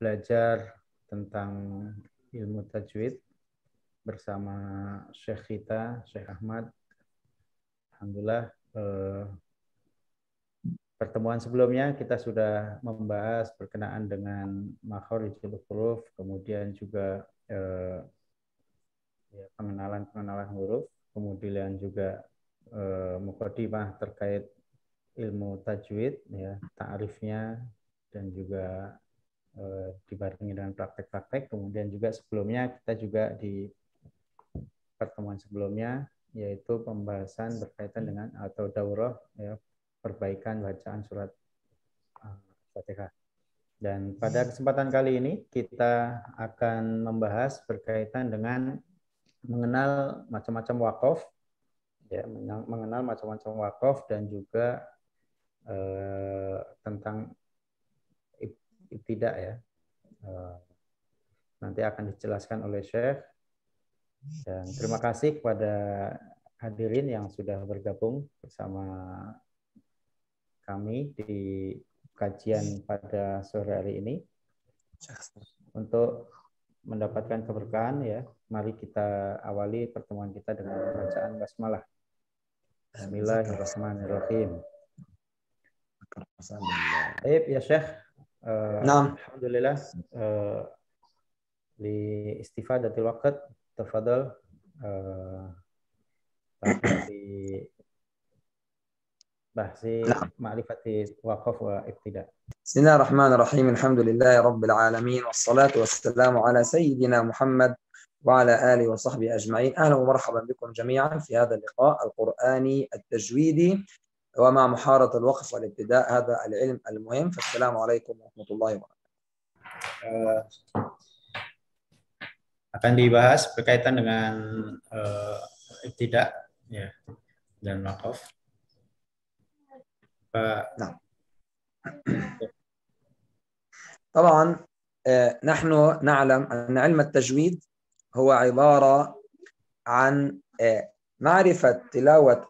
belajar tentang ilmu tajwid bersama Syekh kita, Syekh Ahmad. Alhamdulillah, pertemuan sebelumnya kita sudah membahas berkenaan dengan makharijul huruf, kemudian juga pengenalan huruf, kemudian juga muqaddimah terkait ilmu tajwid, ya, ta'rifnya, dan juga dibarengi dengan praktek-praktek. Kemudian juga sebelumnya kita juga di pertemuan sebelumnya yaitu pembahasan berkaitan dengan atau daurah, ya, perbaikan bacaan surat Al-Fatihah. Dan pada kesempatan kali ini kita akan membahas berkaitan dengan mengenal macam-macam wakaf, ya, mengenal macam-macam wakaf dan juga tentang ibtidah, ya. Nanti akan dijelaskan oleh Syekh. Dan terima kasih kepada hadirin yang sudah bergabung bersama kami di kajian pada sore hari ini. Untuk mendapatkan keberkahan, ya, mari kita awali pertemuan kita dengan bacaan basmalah. Bismillahirrahmanirrahim. Baik, ya Syekh. Alhamdulillah, li istifadatil waqt, tafadhal di bahsi ma'rifati waqaf wa ibtida. بسم الله الرحمن الرحيم. الحمد لله رب العالمين، والصلاة والسلام على سيدنا محمد وعلى آله وصحبه أجمعين. أهلا ومرحبا بكم جميعا في هذا اللقاء القرآني التجويدي ومع محارة الوقف والابتداء، هذا العلم المهم. فالسلام عليكم ورحمة الله وبركاته. Akan dibahas berkaitan dengan ibtidah, ya, dan waqaf. نعم. طبعا نحن نعلم أن علم التجويد هو عبارة عن معرفة تلاوة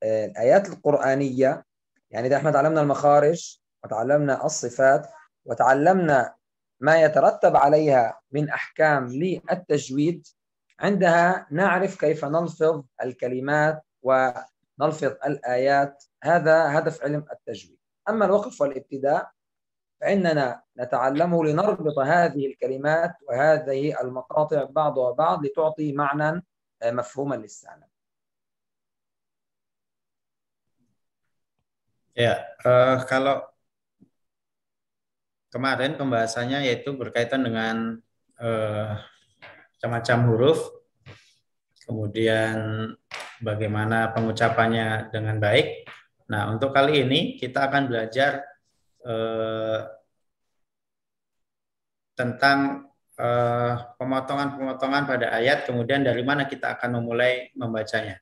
الآيات القرآنية. يعني إذا احنا تعلمنا المخارج وتعلمنا الصفات وتعلمنا ما يترتب عليها من أحكام للتجويد، عندها نعرف كيف نلفظ الكلمات ونلفظ الآيات. هذا هدف علم التجويد. أما الوقف والابتداء فإننا نتعلمه لنربط هذه الكلمات وهذه المقاطع بعضها بعض لتعطي معنى مفهوما للسامع. Ya, kalau kemarin pembahasannya yaitu berkaitan dengan macam-macam huruf, kemudian bagaimana pengucapannya dengan baik. Nah, untuk kali ini kita akan belajar tentang pemotongan-pemotongan pada ayat, kemudian dari mana kita akan memulai membacanya.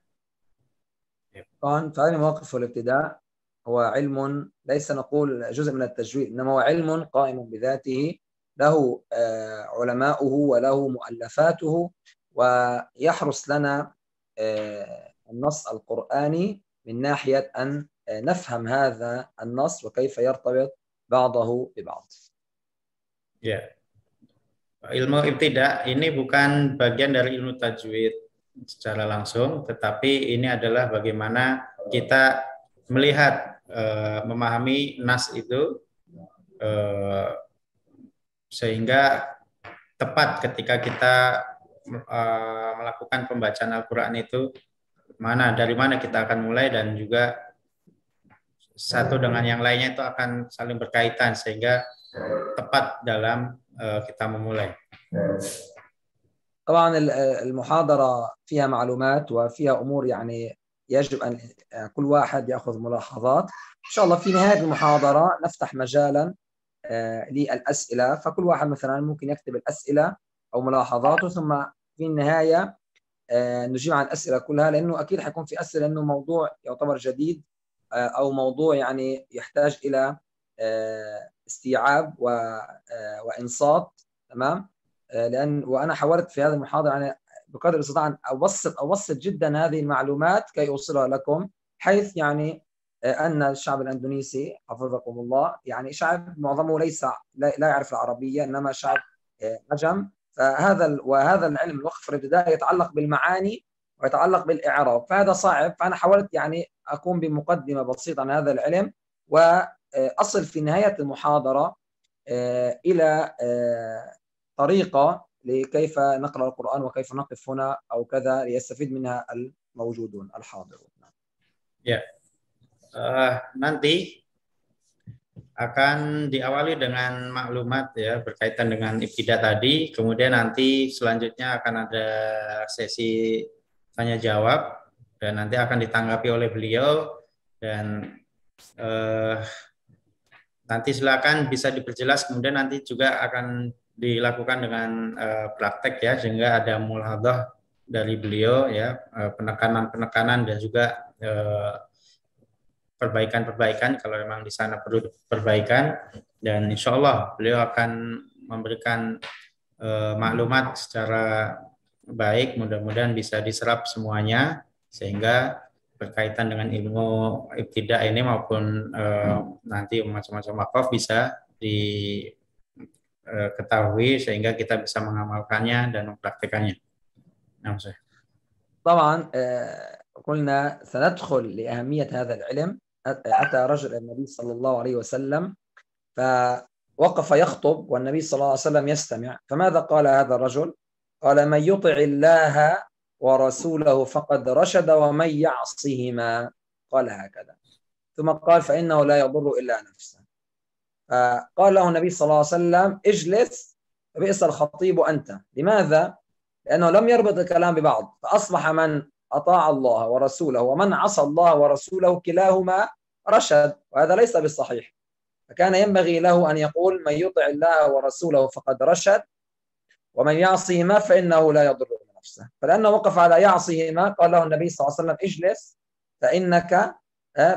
فعلم الوقف والابتداء هو علم ليس نقول جزء من التجويد، إنما هو علم قائم بذاته، له علماؤه وله مؤلفاته، ويحرص لنا النص القرآني من ناحية أن نفهم هذا النص وكيف يرتبط بعضه ببعض. Ya, ilmu ibtidah ini bukan bagian dari ilmu tajwid secara langsung, tetapi ini adalah bagaimana kita melihat, memahami nas itu sehingga tepat ketika kita melakukan pembacaan Al-Quran itu dari mana kita akan mulai, dan juga satu dengan yang lainnya itu akan saling berkaitan sehingga tepat dalam kita memulai. طبعا المحاضرة فيها معلومات وفيها أمور يعني يجب أن كل واحد يأخذ ملاحظات. إن شاء الله في نهاية المحاضرة نفتح مجالا للأسئلة، فكل واحد مثلا ممكن يكتب الأسئلة أو ملاحظاته، ثم في النهاية نجيب عن الأسئلة كلها، لأنه أكيد حيكون في أسئلة لأنه موضوع يعتبر جديد أو موضوع يعني يحتاج إلى استيعاب وإنصات. تمام. وأنا حاولت في هذه المحاضرة يعني بقدر الاستطاعة أن أبسط جدا هذه المعلومات كي أوصلها لكم، حيث يعني أن الشعب الأندونيسي حفظكم الله يعني شعب معظمه ليس لا يعرف العربية، إنما شعب عجم. وهذا العلم الوقف الابتدائي يتعلق بالمعاني ويتعلق بالإعراب، فهذا صعب. فأنا حاولت يعني أقوم بمقدمة بسيطة عن هذا العلم، وأصل في نهاية المحاضرة إلى طريقة لكيف نقرأ القرآن وكيف نقف هنا أو كذا ليستفيد منها الموجودون الحاضرون. Ya, nanti akan diawali dengan maklumat ya berkaitan dengan ibtidah tadi, kemudian nanti selanjutnya akan ada sesi tanya jawab dan nanti akan ditanggapi oleh beliau dan nanti silakan bisa diperjelas, kemudian nanti juga akan dilakukan dengan praktek ya, sehingga ada mulhadhah dari beliau ya, penekanan-penekanan dan juga perbaikan-perbaikan kalau memang di sana perlu perbaikan, dan insya Allah beliau akan memberikan maklumat secara baik, mudah-mudahan bisa diserap semuanya sehingga berkaitan dengan ilmu ibtidah ini maupun nanti macam-macam wakaf bisa diketahui sehingga kita bisa mengamalkannya dan mempraktikannya. طبعا قلنا سندخل لأهمية هذا العلم. أتى رجل النبي صلى الله عليه وسلم فوقف يخطب والنبي صلى الله عليه وسلم يستمع، فماذا قال هذا الرجل؟ قال: من يطع الله ورسوله فقد رشد ومن يعصهما. قال هكذا، ثم قال: فإنه لا يضر إلا نفسه. فقال له النبي صلى الله عليه وسلم: اجلس فبئس الخطيب أنت. لماذا؟ لأنه لم يربط الكلام ببعض، فأصبح من أطاع الله ورسوله ومن عصى الله ورسوله كلاهما رشد، وهذا ليس بالصحيح. فكان ينبغي له أن يقول: من يطع الله ورسوله فقد رشد ومن يعصيهما فإنه لا يضر نفسه. فلأنه وقف على يعصيهما قال له النبي صلى الله عليه وسلم: اجلس فإنك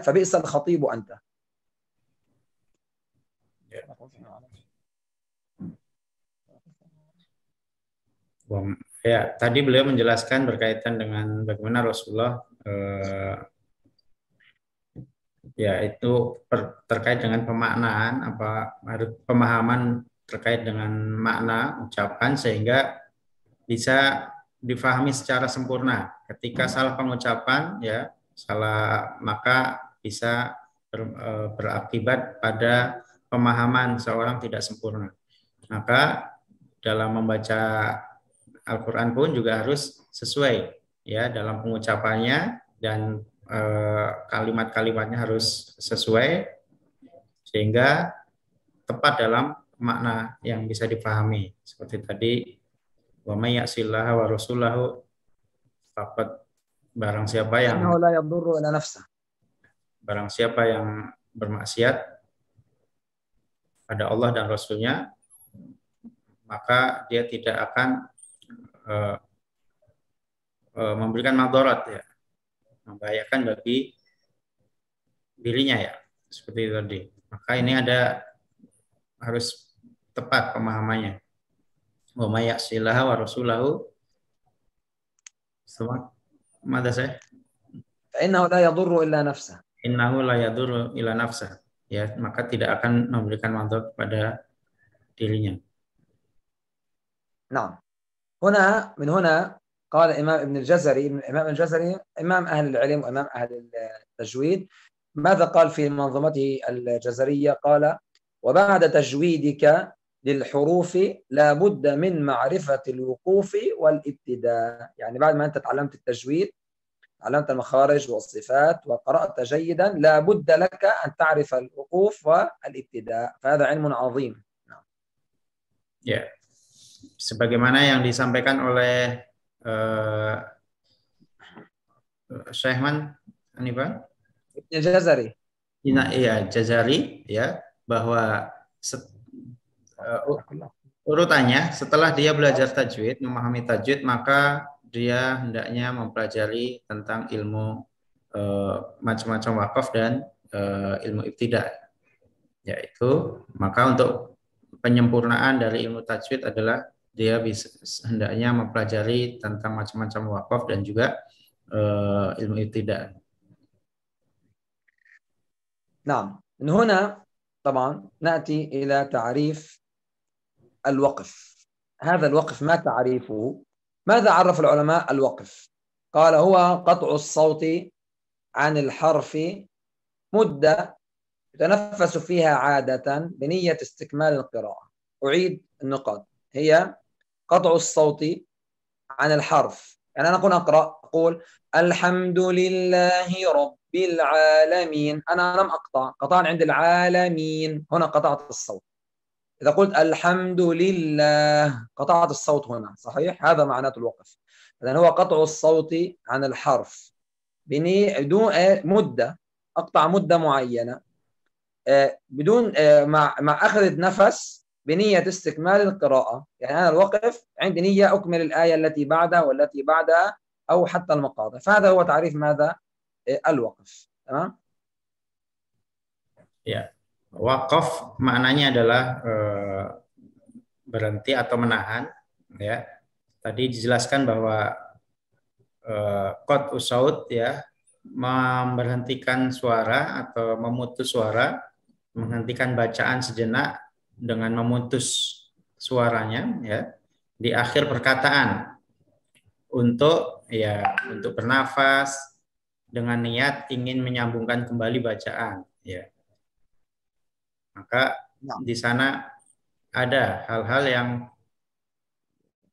فبئس الخطيب أنت. Ya, tadi beliau menjelaskan berkaitan dengan bagaimana Rasulullah ya itu terkait dengan pemaknaan pemahaman terkait dengan makna ucapan sehingga bisa difahami secara sempurna. Ketika salah pengucapan ya salah, maka bisa berakibat pada pemahaman seorang tidak sempurna. Maka dalam membaca Al-Quran pun juga harus sesuai ya dalam pengucapannya dan kalimat-kalimatnya harus sesuai sehingga tepat dalam makna yang bisa dipahami. Seperti tadi, wa may ya'sillaha wa rasulahu faqad, barang siapa yang bermaksiat pada Allah dan Rasulnya, maka dia tidak akan memberikan madarat ya, membahayakan bagi dirinya ya, seperti itu tadi. Maka ini harus tepat pemahamannya. Wa may ya'sillaha wa rasulahu mada saya? Innahu la yadurru illa nafsah. Innahu la yadurru illa nafsah. Ya, maka tidak akan memberikan madarat pada dirinya. Nah, من هنا قال الإمام ابن الجزري إمام أهل العلم وإمام أهل التجويد، ماذا قال في منظومته الجزرية؟ قال: وبعد تجويدك للحروف لا بد من معرفة الوقوف والابتداء. يعني بعد ما أنت تعلمت التجويد، تعلمت المخارج والصفات وقرأت جيدا، لا بد لك أن تعرف الوقوف والابتداء، فهذا علم عظيم. Ya, sebagaimana yang disampaikan oleh Syekh Anifah Jazari. Iya, Jazari ya, bahwa urutannya setelah dia belajar tajwid, memahami tajwid, maka dia hendaknya mempelajari tentang ilmu macam-macam wakaf dan ilmu ibtidah. Yaitu, maka untuk penyempurnaan dari ilmu tajwid adalah dia hendaknya mempelajari tentang macam-macam wakaf dan juga ilmu ibtidah. نعم، من هنا طبعا نأتي إلى تعريف الوقف. هذا الوقف ما تعريفه؟ ماذا عرف العلماء الوقف؟ قال هو قطع الصوت عن الحرف مدة يتنفس فيها عادة بنية استكمال القراءة. أعيد النقاط. هي قطع الصوت عن الحرف، يعني أنا أقول الحمد لله رب العالمين، أنا لم أقطع، قطعا عند العالمين، هنا قطعت الصوت. إذا قلت الحمد لله قطعت الصوت هنا، صحيح؟ هذا معناه الوقف. إذن هو قطع الصوت عن الحرف بدون مدة، أقطع مدة معينة بدون مع أخذ نفس بنية استكمال القراءة. يعني أنا الوقف عندي نية أكمل الآية التي بعدها والتي بعدها أو حتى المقاطع. فهذا هو تعريف ماذا؟ الوقف. تمام؟ Ya, wakaf maknanya adalah berhenti atau menahan. Ya, tadi dijelaskan bahwa qat usaud ya memberhentikan suara atau memutus suara, menghentikan bacaan sejenak dengan memutus suaranya ya di akhir perkataan untuk bernafas dengan niat ingin menyambungkan kembali bacaan ya. Maka di sana ada hal-hal yang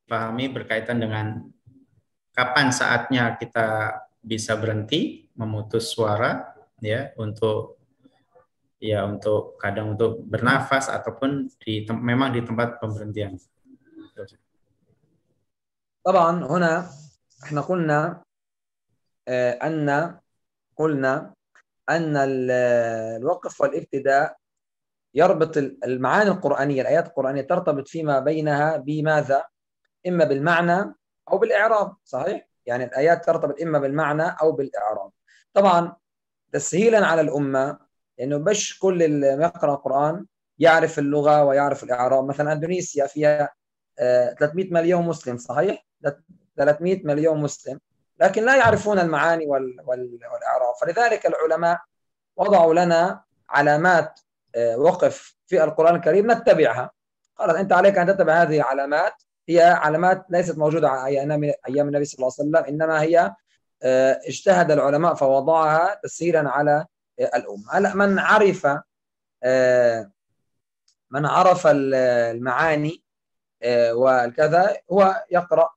pahami berkaitan dengan kapan saatnya kita bisa berhenti, memutus suara ya untuk kadang untuk bernafas ataupun memang di tempat pemberhentian. طبعا هنا احنا قلنا أن الوقف والابتداء يربط المعاني القرآنية، الآيات القرآنية ترتبط فيما بينها بماذا؟ إما بالمعنى أو بالإعراب، صحيح؟ يعني الآيات ترتبط إما بالمعنى أو بالإعراب. طبعا تسهيلا على الأمة، لأنه مش كل اللي يقرأ القرآن يعرف اللغة ويعرف الإعراب. مثلا أندونيسيا فيها 300 مليون مسلم، صحيح؟ 300 مليون مسلم، لكن لا يعرفون المعاني والإعراب. فلذلك العلماء وضعوا لنا علامات وقف في القرآن الكريم نتبعها. قالت أنت عليك أن تتبع هذه العلامات، هي علامات ليست موجودة على أيام النبي صلى الله عليه وسلم، إنما هي اجتهد العلماء فوضعها تسهيلا على الأمة. هلا من عرف المعاني والكذا هو يقرأ،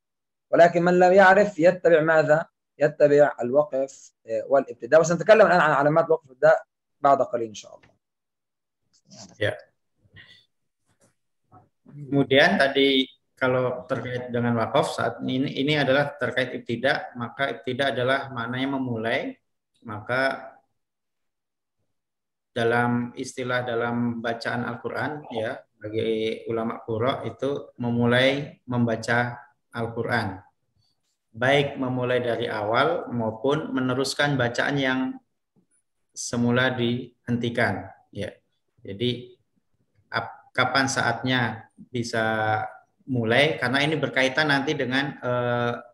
ولكن من لم يعرف يتبع ماذا؟ يتبع الوقف والابتداء. وسنتكلم الآن عن علامات الوقف والابتداء بعد قليل إن شاء الله. Ya. Kemudian tadi kalau terkait dengan wakaf saat ini adalah terkait ibtidak, maka ibtidak adalah maknanya memulai. Maka dalam istilah dalam bacaan Al-Qur'an ya, bagi ulama qurra itu memulai membaca Al-Qur'an. Baik memulai dari awal maupun meneruskan bacaan yang semula dihentikan ya. Jadi kapan saatnya bisa mulai, karena ini berkaitan nanti dengan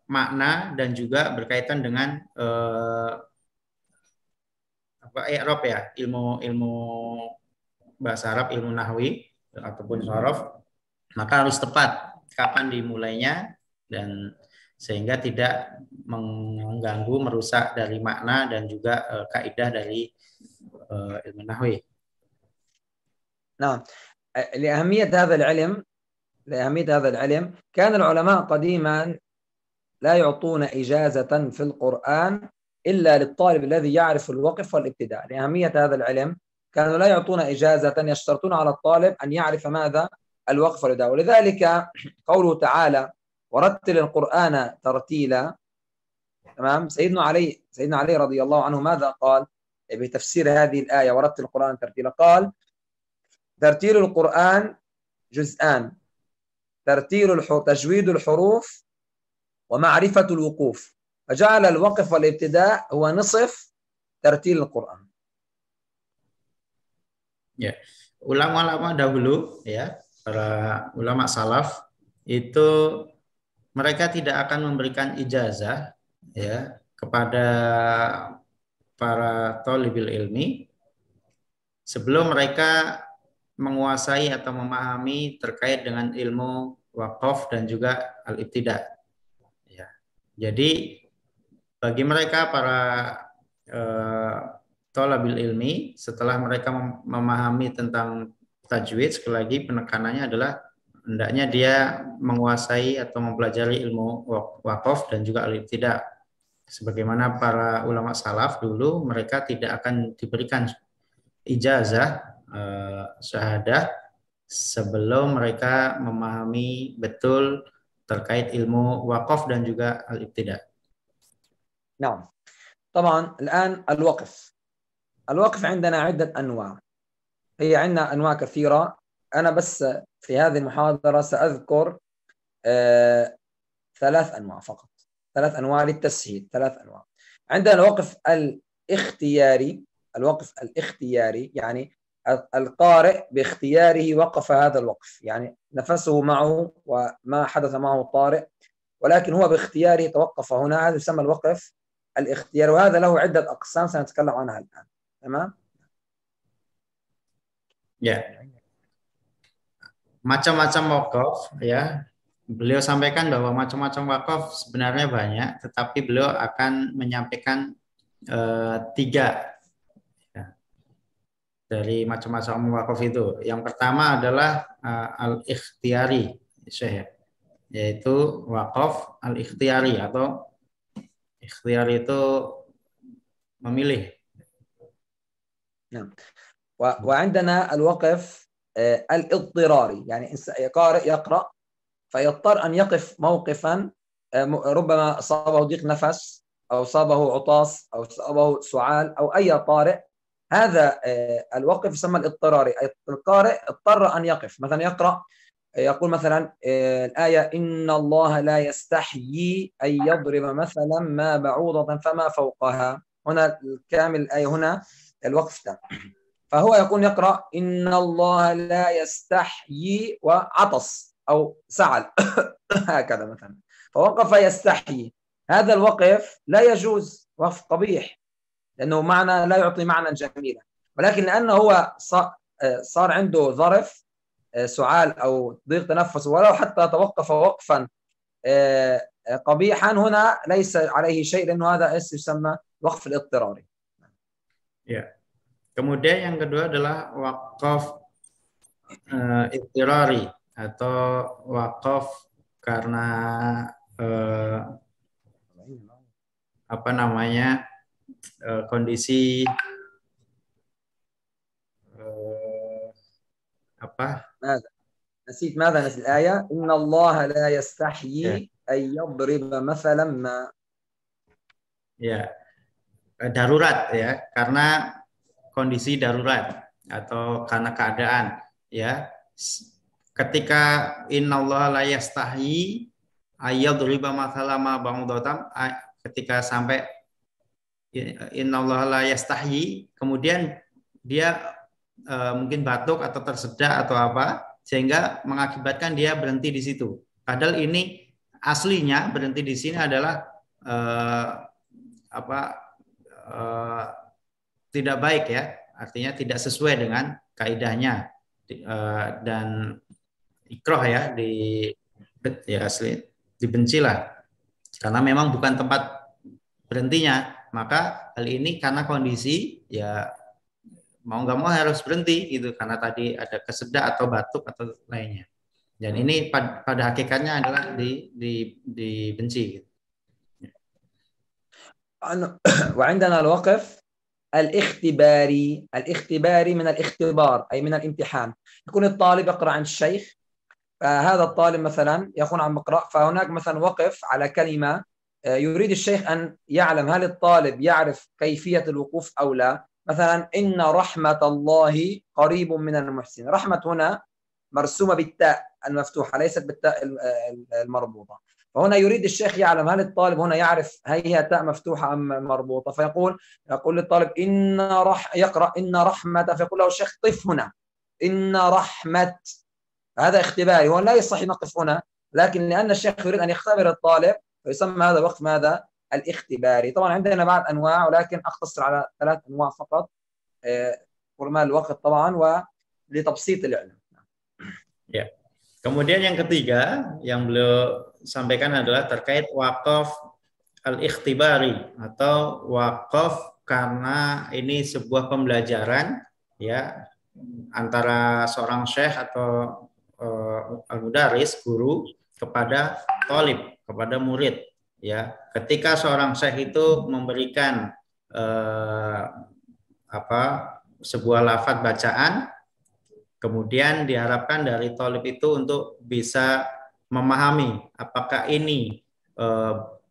makna dan juga berkaitan dengan i'rab ya, ilmu bahasa Arab, ilmu nahwi ataupun sorof, maka harus tepat kapan dimulainya dan sehingga tidak mengganggu, merusak dari makna dan juga kaidah dari ilmu nahwi. Nah, لأهمية هذا العلم كان العلماء قديما لا يعطون إجازة في القرآن إلا للطالب الذي يعرف الوقف والابتداء. لأهمية هذا العلم كانوا لا يعطون إجازة، يشترطون على الطالب أن يعرف ماذا؟ الوقف والابتداء. ولذلك قوله تعالى ورتل القرآن ترتيلا. تمام؟ سيدنا علي رضي الله عنه ماذا قال بتفسير هذه الآية ورتل القرآن ترتيلا؟ قال ترتيل القرآن جزءان: تجويد الحروف ومعرفة الوقوف. فجعل الوقف والابتداء هو نصف ترتيل القرآن. Ya, ulama-ulama dahulu ya, para ulama salaf itu mereka tidak akan memberikan ijazah ya kepada para thalibul ilmi sebelum mereka menguasai atau memahami terkait dengan ilmu wakaf dan juga al-ibtida. Ya. Jadi bagi mereka para thalabil ilmi, setelah mereka memahami tentang tajwid, sekali lagi penekanannya adalah hendaknya dia menguasai atau mempelajari ilmu wakaf dan juga al-ibtida. Sebagaimana para ulama salaf dulu, mereka tidak akan diberikan ijazah syahadah sebelum mereka memahami betul terkait ilmu wakaf dan juga al-ibtida. نعم. طبعا الآن الوقف عندنا عدة أنواع. هي عندنا أنواع كثيرة. أنا بس في هذه المحاضرة سأذكر 3 أنواع فقط. 3 أنواع للتسهيل. 3 أنواع. عندنا الوقف الاختياري. الوقف الاختياري يعني القارئ باختياره وقف هذا الوقف، يعني نفسه معه وما حدث معه طارئ، ولكن هو باختياره توقف هنا. هذا يسمى الوقف الاختياري، وهذا له عدة أقسام سنتكلم عنها الآن. تمام؟ Ya, macam-macam wakaf ya. Beliau sampaikan bahwa macam-macam wakaf sebenarnya banyak, tetapi beliau akan menyampaikan 3 ya, dari macam-macam wakaf itu. Yang pertama adalah al-ikhtiyari, yaitu wakaf al-ikhtiyari atau ikhtiyari itu memilih. نعم. وعندنا الوقف الاضطراري، يعني قارئ يقرأ فيضطر أن يقف موقفا ربما أصابه ضيق نفس أو أصابه عطاس أو أصابه سعال أو أي طارئ. هذا الوقف يسمى الاضطراري. القارئ اضطر أن يقف، مثلا يقرأ يقول مثلا الآية إن الله لا يستحيي أن يضرب مثلا ما بعوضة فما فوقها. هنا الكامل الآية هنا الوقف ده. فهو يكون يقرأ إن الله لا يستحيي وعطس أو سعل هكذا مثلا، فوقف يستحيي. هذا الوقف لا يجوز، وقف قبيح لأنه معنى لا يعطي معنى جميلا، ولكن لأنه هو صار عنده ظرف سعال أو ضيق تنفس ولو حتى توقف وقفا قبيحا هنا ليس عليه شيء، لأنه هذا يسمى وقف الاضطراري. Ya. Kemudian yang kedua adalah wakaf idtirari atau wakaf karena kondisi ماذا نسيت الآية إن الله لا يستحيي أن يضرب مثلا ما. Ya, darurat ya, karena kondisi darurat atau karena keadaan ya. Ketika innallaha la yastahi ayyadriba mathala ma ba'udatam, ketika sampai innallaha la yastahi, kemudian dia mungkin batuk atau tersedak atau apa sehingga mengakibatkan dia berhenti di situ. Padahal ini aslinya berhenti di sini adalah tidak baik ya, artinya tidak sesuai dengan kaidahnya dan ikroh ya, asli dibencilah karena memang bukan tempat berhentinya. Maka hal ini karena kondisi ya mau nggak mau harus berhenti gitu karena tadi ada kesedak atau batuk atau lainnya. Dan ini pada hakikatnya adalah dibenci. وعندنا الوقف الاختباري من الاختبار أي من الامتحان. يكون الطالب يقرأ عن الشيخ، فهذا الطالب مثلا يكون عم يقرأ، فهناك مثلا وقف على كلمة يريد الشيخ أن يعلم هل الطالب يعرف كيفية الوقوف أو لا. مثلا إن رحمة الله قريب من المحسنين. رحمة هنا مرسومة بالتاء المفتوحة ليست بالتاء المربوطة، فهنا يريد الشيخ يعلم هل الطالب هنا يعرف هي تاء مفتوحة أم مربوطة، فيقول للطالب يقرأ إن رحمة، فيقول له الشيخ قف هنا إن رحمة. هذا اختباري، هو لا يصح نقف هنا، لكن لأن الشيخ يريد أن يختبر الطالب فيسمى هذا الوقف ماذا؟ الاختباري. طبعا عندنا بعض أنواع ولكن أختصر على 3 أنواع فقط. حرمان الوقت طبعا ولتبسيط العلم. Ya. Kemudian yang ketiga yang beliau sampaikan adalah terkait wakaf al-ikhtibari atau wakaf karena ini sebuah pembelajaran ya antara seorang syekh atau al-mudaris guru kepada thalib, kepada murid ya. Ketika seorang syekh itu memberikan sebuah lafaz bacaan, kemudian diharapkan dari thalib itu untuk bisa memahami apakah ini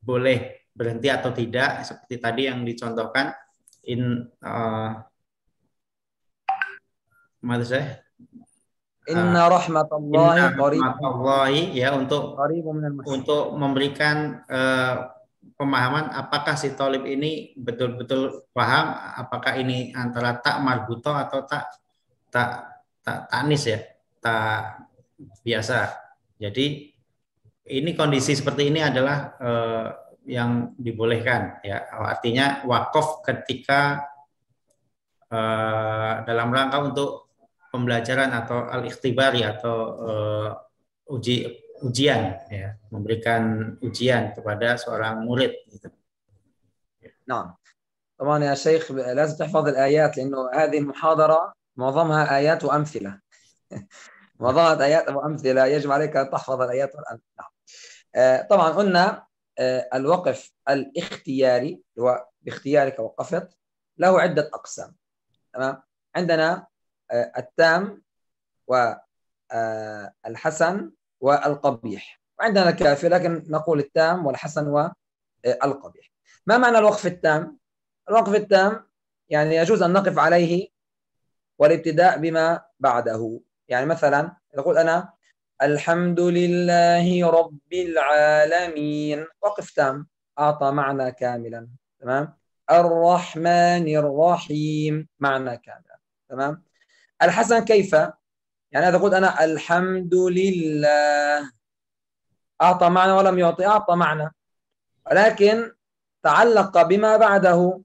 boleh berhenti atau tidak, seperti tadi yang dicontohkan Inna rahmatallahi ya untuk memberikan pemahaman apakah si thalib ini betul-betul paham apakah ini antara tak marbutoh atau tak tanis ya, tak biasa. Jadi ini kondisi seperti ini adalah yang dibolehkan ya. Artinya wakaf ketika dalam rangka untuk pembelajaran atau al-ikhtibari atau ujian ya, memberikan ujian kepada seorang murid gitu. نعم طبعا يا شيخ لازم تحفظ الآيات لأنه هذه المحاضرة معظمها آيات وأمثلة معظمها آيات وأمثلة يجب عليك أن تحفظ الآيات والأمثلة. طبعا قلنا الوقف الاختياري هو باختيارك وقفت له عدة أقسام. تمام. عندنا التام والحسن والقبيح، وعندنا الكافي لكن نقول التام والحسن والقبيح. ما معنى الوقف التام؟ الوقف التام يعني يجوز أن نقف عليه والابتداء بما بعده. يعني مثلا نقول أنا الحمد لله رب العالمين، وقف تام أعطى معنى كاملا. تمام. الرحمن الرحيم معنى كاملا. تمام. الحسن كيف؟ يعني هذا قلت أنا الحمد لله أعطى معنى ولم يعطي، أعطى معنى ولكن تعلق بما بعده.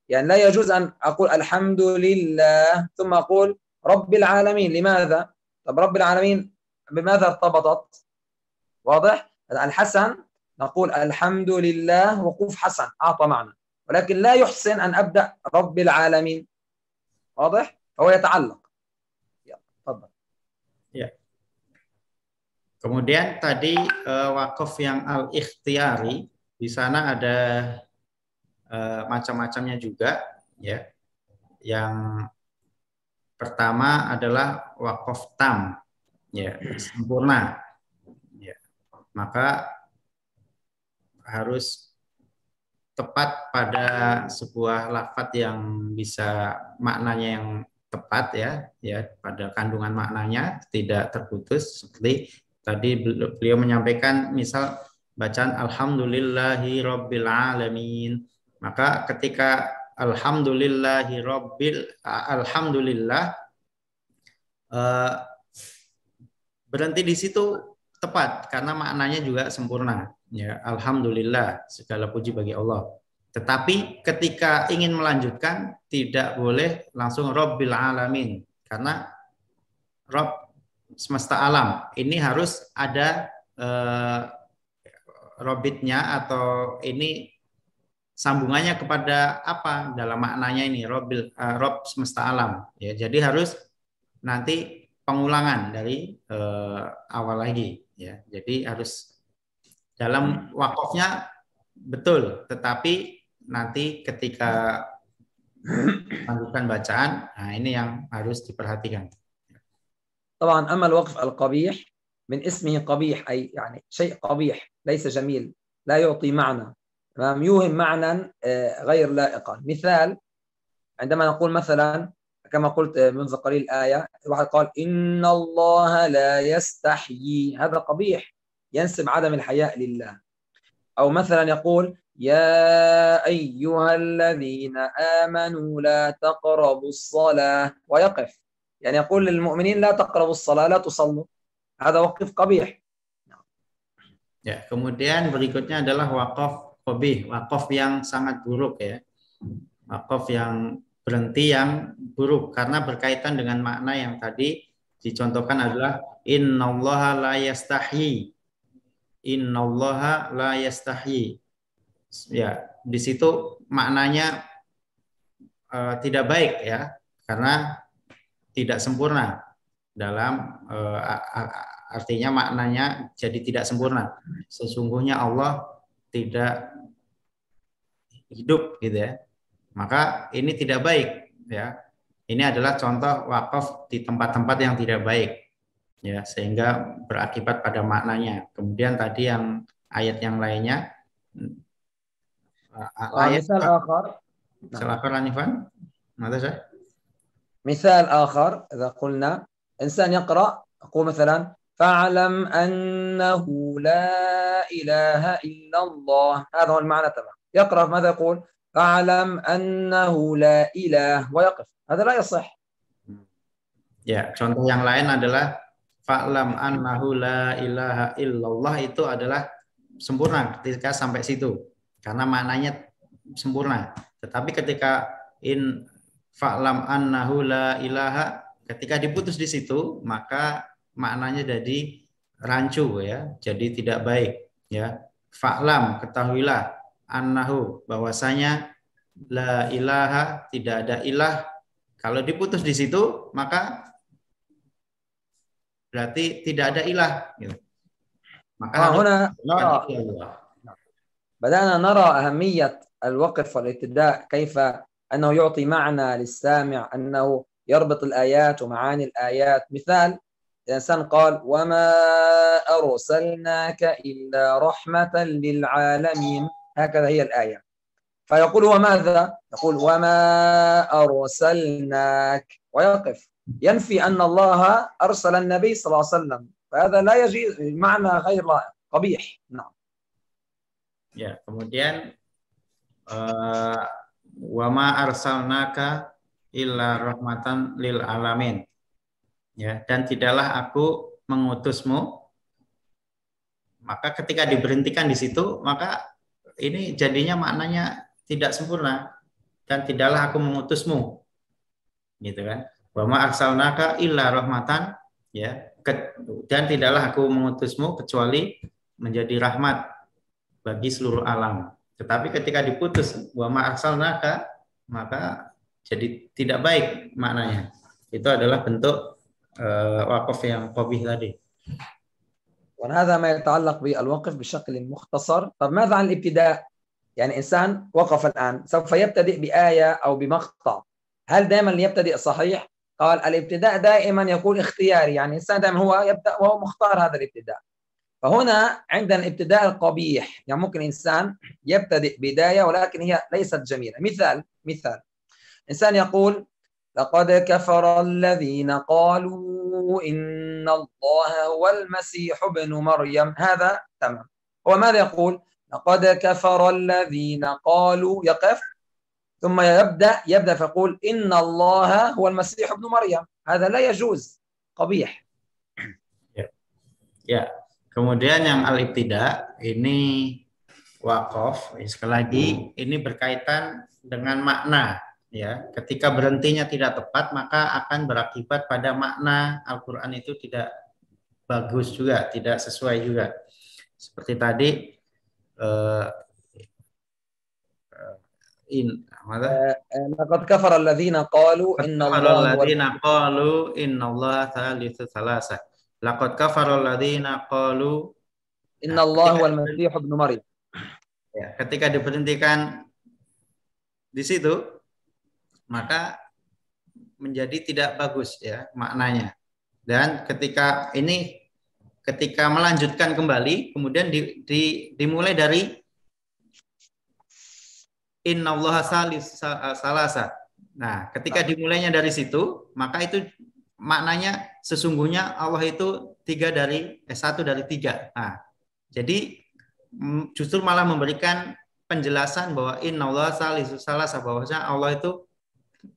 يعني لا يجوز أن أقول الحمد لله ثم أقول رب العالمين. لماذا؟ طب رب العالمين بماذا ارتبطت؟ واضح؟ الحسن نقول الحمد لله وقوف حسن أعطى معنى، ولكن لا يحسن أن أبدأ رب العالمين. واضح؟ هو يتعلق. تفضل. Ya. Kemudian tadi wakaf yang al-ikhtiyari, di sana ada macam-macamnya juga ya. Yang pertama adalah wakaf tam ya, sempurna ya. Maka harus tepat pada sebuah lafaz yang bisa maknanya yang tepat ya pada kandungan maknanya tidak terputus. Seperti tadi beliau menyampaikan misal bacaan alhamdulillahi rabbil alamin, maka ketika alhamdulillah berhenti di situ tepat karena maknanya juga sempurna ya, alhamdulillah segala puji bagi Allah. Tetapi ketika ingin melanjutkan tidak boleh langsung Rabbil Alamin, karena Rabb semesta alam ini harus ada robitnya atau ini sambungannya kepada apa dalam maknanya ini Rabb semesta alam ya. Jadi harus nanti pengulangan dari awal lagi ya. Jadi harus dalam wakafnya betul, tetapi nanti ketika melanjutkan bacaan, nah ini yang harus diperhatikan. طبعا أما الوقف القبيح من اسمه قبيح أي يعني شيء قبيح ليس جميل، لا يعطي معنى، تمام، يوهم معنى غير لائقا. مثال عندما نقول مثلا كما قلت منذ قليل آية، واحد قال إن الله لا يستحيي، هذا قبيح ينسب عدم الحياء لله. أو مثلا يقول يا أيها الذين آمنوا لا تقربوا الصلاة ويقف، يعني يقول للمؤمنين لا تقربوا الصلاة، لا تصلوا، هذا وقف قبيح. Ya, kemudian berikutnya adalah wakaf qabih, wakaf yang sangat buruk ya. Wakaf yang berhenti yang buruk karena berkaitan dengan makna yang tadi dicontohkan adalah innallaha la yastahyi. Innallaha la yastahyi. Ya, di situ maknanya tidak baik ya, karena tidak sempurna dalam artinya maknanya jadi tidak sempurna. Sesungguhnya Allah tidak hidup gitu ya. Maka ini tidak baik ya. Ini adalah contoh wakaf di tempat-tempat yang tidak baik ya, sehingga berakibat pada maknanya. Kemudian tadi yang ayat yang lainnya ayat مثال آخر silakan Anifan. Mata saya. مثال آخر إذا قلنا إنسان يقرأ يقول مثلا فاعلم أنه لا إله إلا الله، هذا هو المعنى تمام. يقرأ ماذا يقول؟ فاعلم أنه لا إله ويقف، هذا لا يصح. Ya, contoh yang lain adalah fa'lam annahu la ilaha illallah, itu adalah sempurna ketika sampai situ karena maknanya sempurna. Tetapi ketika in fa'lam annahu la ilaha, ketika diputus di situ maka maknanya jadi rancu ya, jadi tidak baik ya. Fa'lam, ketahuilah, annahu, bahwasanya, la ilaha, tidak ada ilah. Kalau diputus di situ maka berarti tidak ada ilah gitu. Maka هنا نرى بدأنا نرى أهمية الوقف والابتداء، كيف أنه يعطي معنى للسامع، أنه يربط الآيات ومعاني الآيات. مثال، الإنسان قال وما أرسلناك إلا رحمة للعالمين، هكذا هي الآية. فيقول هو ماذا؟ يقول وما أرسلناك ويقف، ينفي أن الله أرسل النبي صلى الله عليه وسلم، فهذا لا يجوز، معنى غير لائق، قبيح. نعم. Ya, kemudian wa ma arsalnaka illa rahmatan lil alamin. Ya, dan tidaklah aku mengutusmu. Maka ketika diberhentikan di situ, maka ini jadinya maknanya tidak sempurna. Dan tidaklah aku mengutusmu. Gitu kan? Wa ma arsalnaka illa rahmatan, ya. Dan tidaklah aku mengutusmu kecuali menjadi rahmat bagi seluruh alam. Tetapi ketika diputus wa ma arsalnaka, maka jadi tidak baik maknanya. Itu adalah bentuk wakaf yang qabih tadi. وهذا ما يتعلق بالوقف بشكل مختصر. طب ماذا عن الابتداء؟ يعني إنسان وقف الآن سوف يبتدئ بآية أو بمقطع، هل دائما يبتدئ صحيح؟ قال الابتداء دائما يكون اختياري، يعني الإنسان دائما هو يبدأ وهو مختار هذا الابتداء. فهنا عندنا الابتداء القبيح، يعني ممكن إنسان يبتدئ بداية ولكن هي ليست جميلة. مثال إنسان يقول لقد كفر الذين قالوا إن الله هو المسيح ابن مريم، هذا تمام. هو ماذا يقول؟ لقد كفر الذين قالوا، يقف ثم يبدأ فيقول إن الله هو المسيح ابن مريم، هذا لا يجوز، قبيح. Ya. Kemudian yang al-ibtida ini wakaf, sekali lagi ini berkaitan dengan makna ya. Ketika berhentinya tidak tepat maka akan berakibat pada makna Al-Qur'an itu tidak bagus juga, tidak sesuai juga. Seperti tadi لقد كفر الذين قالوا إن الله ثالث ثلاثة. Laqad kafara alladziina qalu innallaha huwal masih ibnu Maryam. Ya, ketika diberhentikan di situ maka menjadi tidak bagus ya maknanya. Dan ketika melanjutkan kembali kemudian dimulai dari innallaha salasa. Nah, ketika dimulainya dari situ maka itu maknanya sesungguhnya Allah itu satu dari tiga. Nah, jadi justru malah memberikan penjelasan bahwa innallaha salisu salasa, bahwasanya Allah itu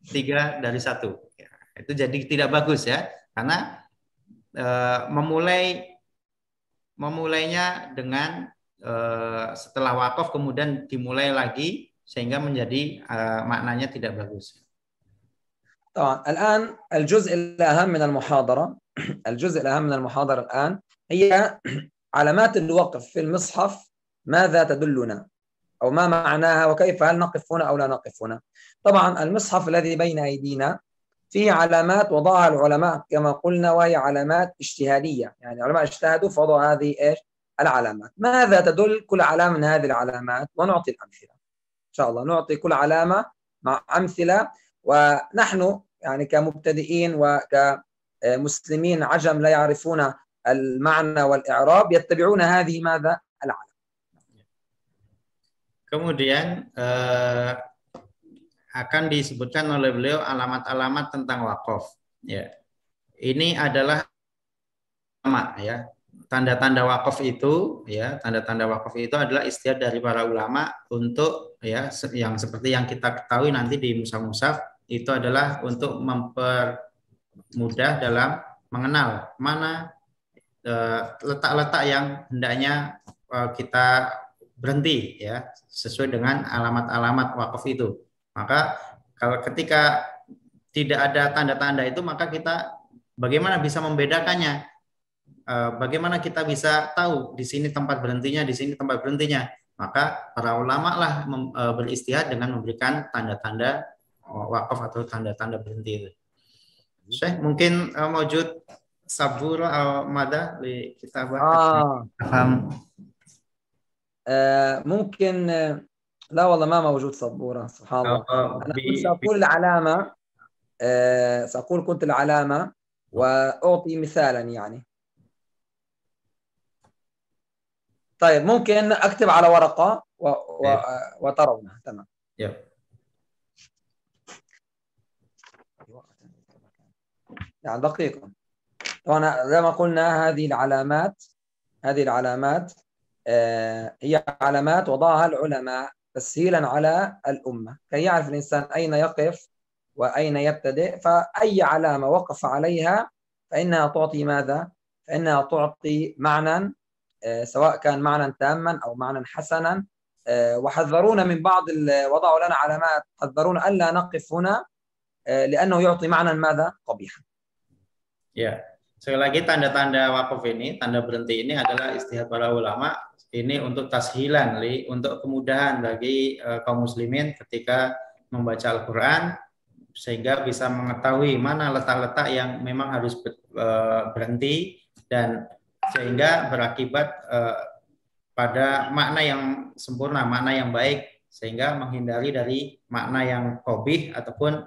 3 dari 1. Ya, itu jadi tidak bagus ya, karena memulainya dengan setelah wakaf kemudian dimulai lagi sehingga menjadi maknanya tidak bagus. طبعا الآن الجزء الأهم من المحاضرة الجزء الأهم من المحاضرة الآن هي علامات الوقف في المصحف، ماذا تدلنا أو ما معناها وكيف، هل نقف هنا أو لا نقف هنا. طبعا المصحف الذي بين أيدينا فيه علامات وضعها العلماء كما قلنا، وهي علامات اجتهادية، يعني العلماء اجتهدوا فوضعوا هذه إيش العلامات. ماذا تدل كل علامة من هذه العلامات؟ ونعطي الأمثلة إن شاء الله، نعطي كل علامة مع أمثلة. ونحن يعني كمبتدئين وكمسلمين عجم لا يعرفون المعنى والإعراب يتبعون هذه ماذا العلامة. Kemudian akan disebutkan oleh beliau alamat-alamat tentang wakaf. Ya, ini adalah ya, tanda-tanda wakaf itu, ya, tanda-tanda wakaf itu adalah ijtihad dari para ulama untuk, ya, yang seperti yang kita ketahui nanti di mushaf itu adalah untuk mempermudah dalam mengenal mana letak-letak yang hendaknya kita berhenti, ya, sesuai dengan alamat-alamat wakaf itu. Maka kalau ketika tidak ada tanda-tanda itu, maka kita bagaimana bisa membedakannya? Bagaimana kita bisa tahu di sini tempat berhentinya, di sini tempat berhentinya? Maka para ulama lah beristihad dengan memberikan tanda-tanda wakaf atau tanda-tanda berhenti itu. Syekh mungkin mawjud sabura atau mada di kitab ممكن لا والله ما موجود سبورة سبحان الله. أنا كنت سأقول العلامة كنت العلامة وأعطي مثالا يعني. طيب ممكن أكتب على ورقة وترونها. تمام. يعني دقيقة. طبعا زي ما قلنا هذه العلامات هي علامات وضعها العلماء تسهيلا على الأمة كي يعرف الإنسان أين يقف وأين يبتدئ. فأي علامة وقف عليها فإنها تعطي ماذا؟ فإنها تعطي معنى، سواء كان معنى تاما أو معنى حسنا. وحذرونا من بعض وضعوا لنا علامات، حذرونا ألا نقف هنا لأنه يعطي معنى ماذا؟ قبيحا. Ya, sekali lagi tanda-tanda wakaf ini, tanda berhenti ini adalah istihad para ulama. Ini untuk tashilan, untuk kemudahan bagi kaum muslimin ketika membaca Al-Quran, sehingga bisa mengetahui mana letak-letak yang memang harus berhenti, dan sehingga berakibat pada makna yang sempurna, makna yang baik, sehingga menghindari dari makna yang qabih ataupun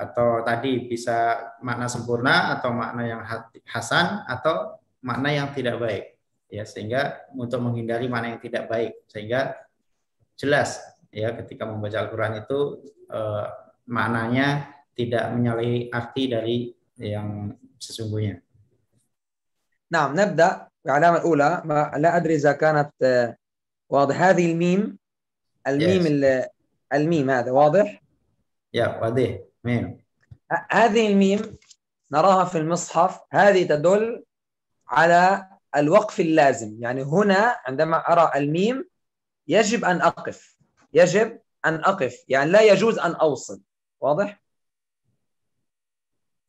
atau tadi bisa makna sempurna atau makna yang hasan atau makna yang tidak baik, ya, sehingga untuk menghindari makna yang tidak baik, sehingga jelas, ya, ketika membaca Al-Quran itu maknanya tidak menyalahi arti dari yang sesungguhnya. نعم نبدأ بالعلامة الأولى. لا أدري إذا كانت واضح هذه الميم الميم هذا واضح؟ يا واضح. ميم. هذه الميم نراها في المصحف، هذه تدل على الوقف اللازم. يعني هنا عندما أرى الميم يجب أن أقف، يعني لا يجوز أن أوصل. واضح؟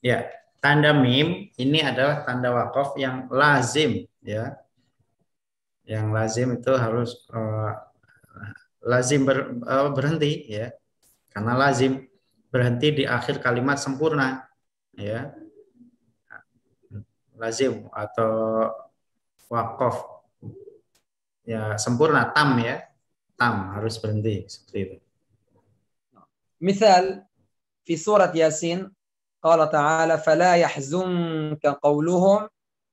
Ya, tanda mim ini adalah tanda wakaf yang lazim, ya. Yang lazim itu harus lazim berhenti, ya. Karena lazim berhenti di akhir kalimat sempurna, ya. Lazim atau wakaf ya sempurna, tam, ya. Tam harus berhenti seperti itu. Misal في سورة ياسين قال تعالى فلا يحزنك قولهم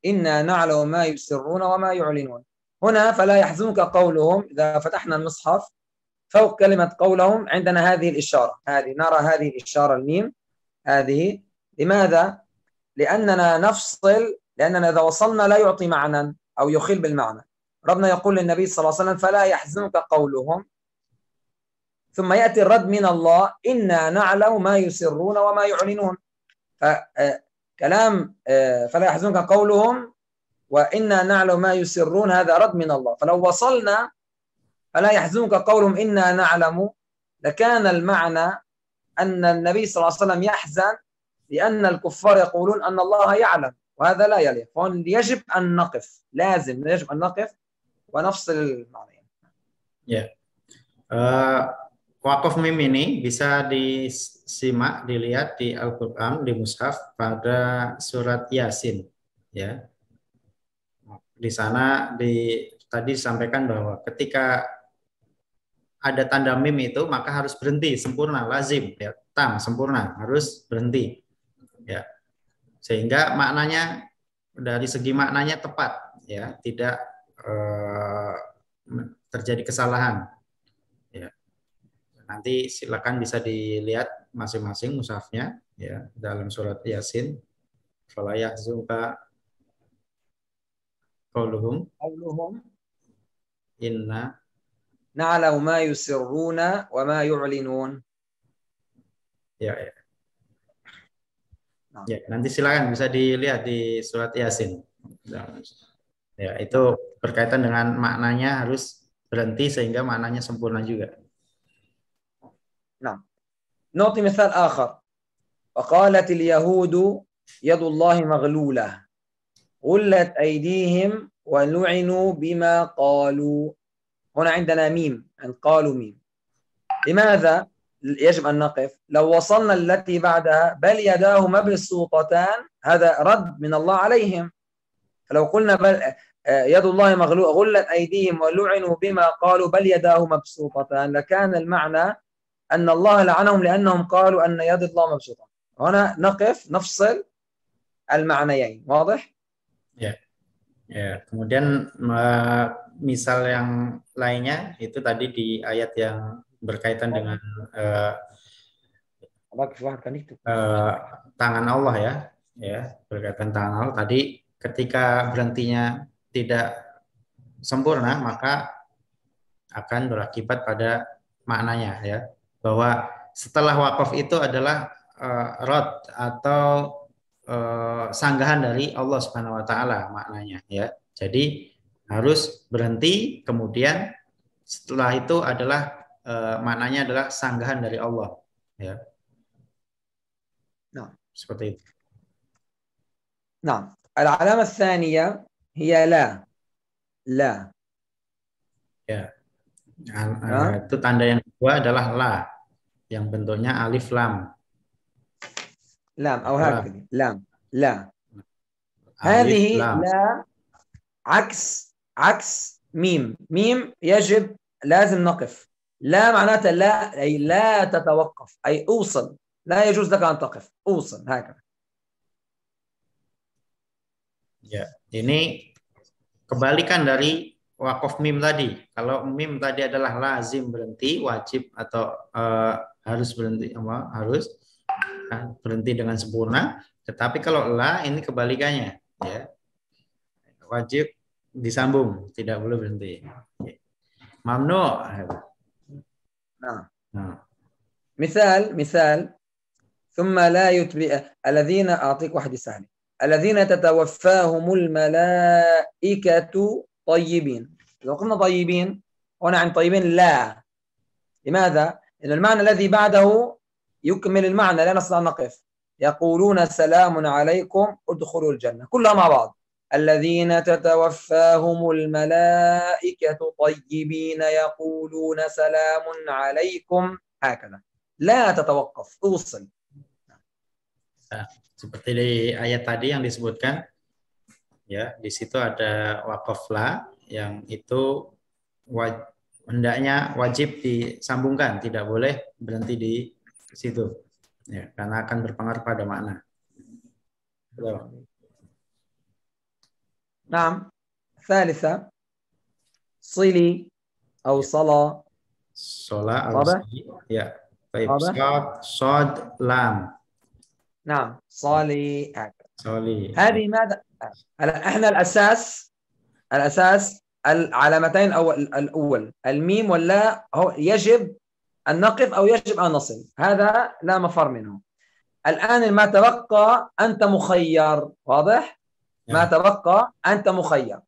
إنا نعلم ما يسرون وما يعلنون. هنا فلا يحزنك قولهم، إذا فتحنا المصحف فوق كلمة قولهم عندنا هذه الإشارة، نرى هذه الإشارة الميم هذه. لماذا؟ لأننا نفصل، لأننا إذا وصلنا لا يعطي معنى أو يخل بالمعنى. ربنا يقول للنبي صلى الله عليه وسلم فلا يحزنك قولهم، ثم يأتي الرد من الله إنا نعلم ما يسرون وما يعلنون. فكلام فلا يحزنك قولهم وإنا نعلم ما يسرون هذا رد من الله. فلو وصلنا فلا يحزنك قولهم إنا نعلم لكان المعنى أن النبي صلى الله عليه وسلم يحزن لأن الكفار يقولون أن الله يعلم، وهذا لا يليق. يجب أن نقف، لازم يجب أن نقف ونفصل المعنى. Ya, wakaf mim ini bisa disimak, dilihat di Al-Quran, di Mushaf pada surat Yasin. Ya, di sana tadi disampaikan bahwa ketika ada tanda mim itu maka harus berhenti, sempurna, lazim, ya, tam, sempurna, harus berhenti. Ya, sehingga maknanya dari segi maknanya tepat, ya, tidak terjadi kesalahan. Ya. Nanti silakan bisa dilihat masing-masing mushafnya, ya, dalam surat Yasin. Fala yahzunka qauluhum inna na'lamu ma yusirruna wa ma yu'linun. Ya, ya. Ya, nanti silakan bisa dilihat di surat Yasin. Ya, itu berkaitan dengan maknanya harus berhenti sehingga maknanya sempurna juga. نعم. نعطي مثال آخر. وقالت اليهود يد الله مغلولة غلت أيديهم ولعنوا بما قالوا. هنا عندنا ميم، أن قالوا ميم. لماذا يجب أن نقف؟ لو وصلنا التي بعدها بل يداه مبسوطتان، هذا رد من الله عليهم. فلو قلنا بل يد الله مغلولة غلت أيديهم ولعنوا بما قالوا بل يداه مبسوطتان، لكان المعنى أن الله لعنهم لأنهم قالوا أن يد الله مبسوطة. هنا نقف نفصل المعنيين. واضح؟ Ya. Ya, kemudian misal yang lainnya itu tadi di ayat yang berkaitan dengan tangan Allah, ya, berkaitan tangan Allah. Tadi ketika berhentinya tidak sempurna maka akan berakibat pada maknanya, ya, bahwa setelah wakaf itu adalah rod atau sanggahan dari Allah Subhanahu wa taala maknanya, ya. Jadi harus berhenti, kemudian setelah itu adalah maknanya adalah sanggahan dari Allah, ya. Nah, seperti itu. Nah, al-alamah tsaniyah hiya la. La. Ya. Itu tanda yang kedua adalah la, yang bentuknya alif lam. لام أو هكذا لام لا. هذه لا عكس ميم. ميم يجب لازم نقف. لا معناتها لا أي لا تتوقف، أي أوصل، لا يجوز لك أن تقف، أوصل هكذا. Ya, ini kebalikan dari wakaf mim tadi. Kalau mim tadi adalah lazim, berhenti, wajib atau harus berhenti, harus berhenti dengan sempurna. Tetapi kalau la ini kebalikannya, ya, wajib disambung, tidak boleh berhenti. Mamnu. مثال ثم لا يتبع الذين أعطيك واحد سهل الذين تتوفاهم الملائكة طيبين. لو قلنا طيبين هنا عن طيبين لا. لماذا؟ لأن المعنى الذي بعده يكمل المعنى، لا نستطيع أن نقف. يقولون سلام عليكم ادخلوا الجنة، كلها مع بعض. الذين تتوفاهم الملائكة طيبين يقولون سلام عليكم، هكذا لا تتوقف، اوصل. Seperti di ayat tadi yang disebutkan, ya, di situ ada wakaf la yang itu hendaknya wajib disambungkan, tidak boleh berhenti di situ, ya, karena akan berpengaruh pada makna. نعم. ثالثة صلي أو صلاة. صلاة أو صلي. Ya. طيب. صاد لام. نعم. صلي. صلي. هذه ماذا؟ احنا الأساس العلامتين الأول الميم واللا، هو يجب أن نقف أو يجب أن نصل، هذا لا مفر منه. الآن ما تبقى أنت مخير. واضح؟ ما تبقى أنت مخير.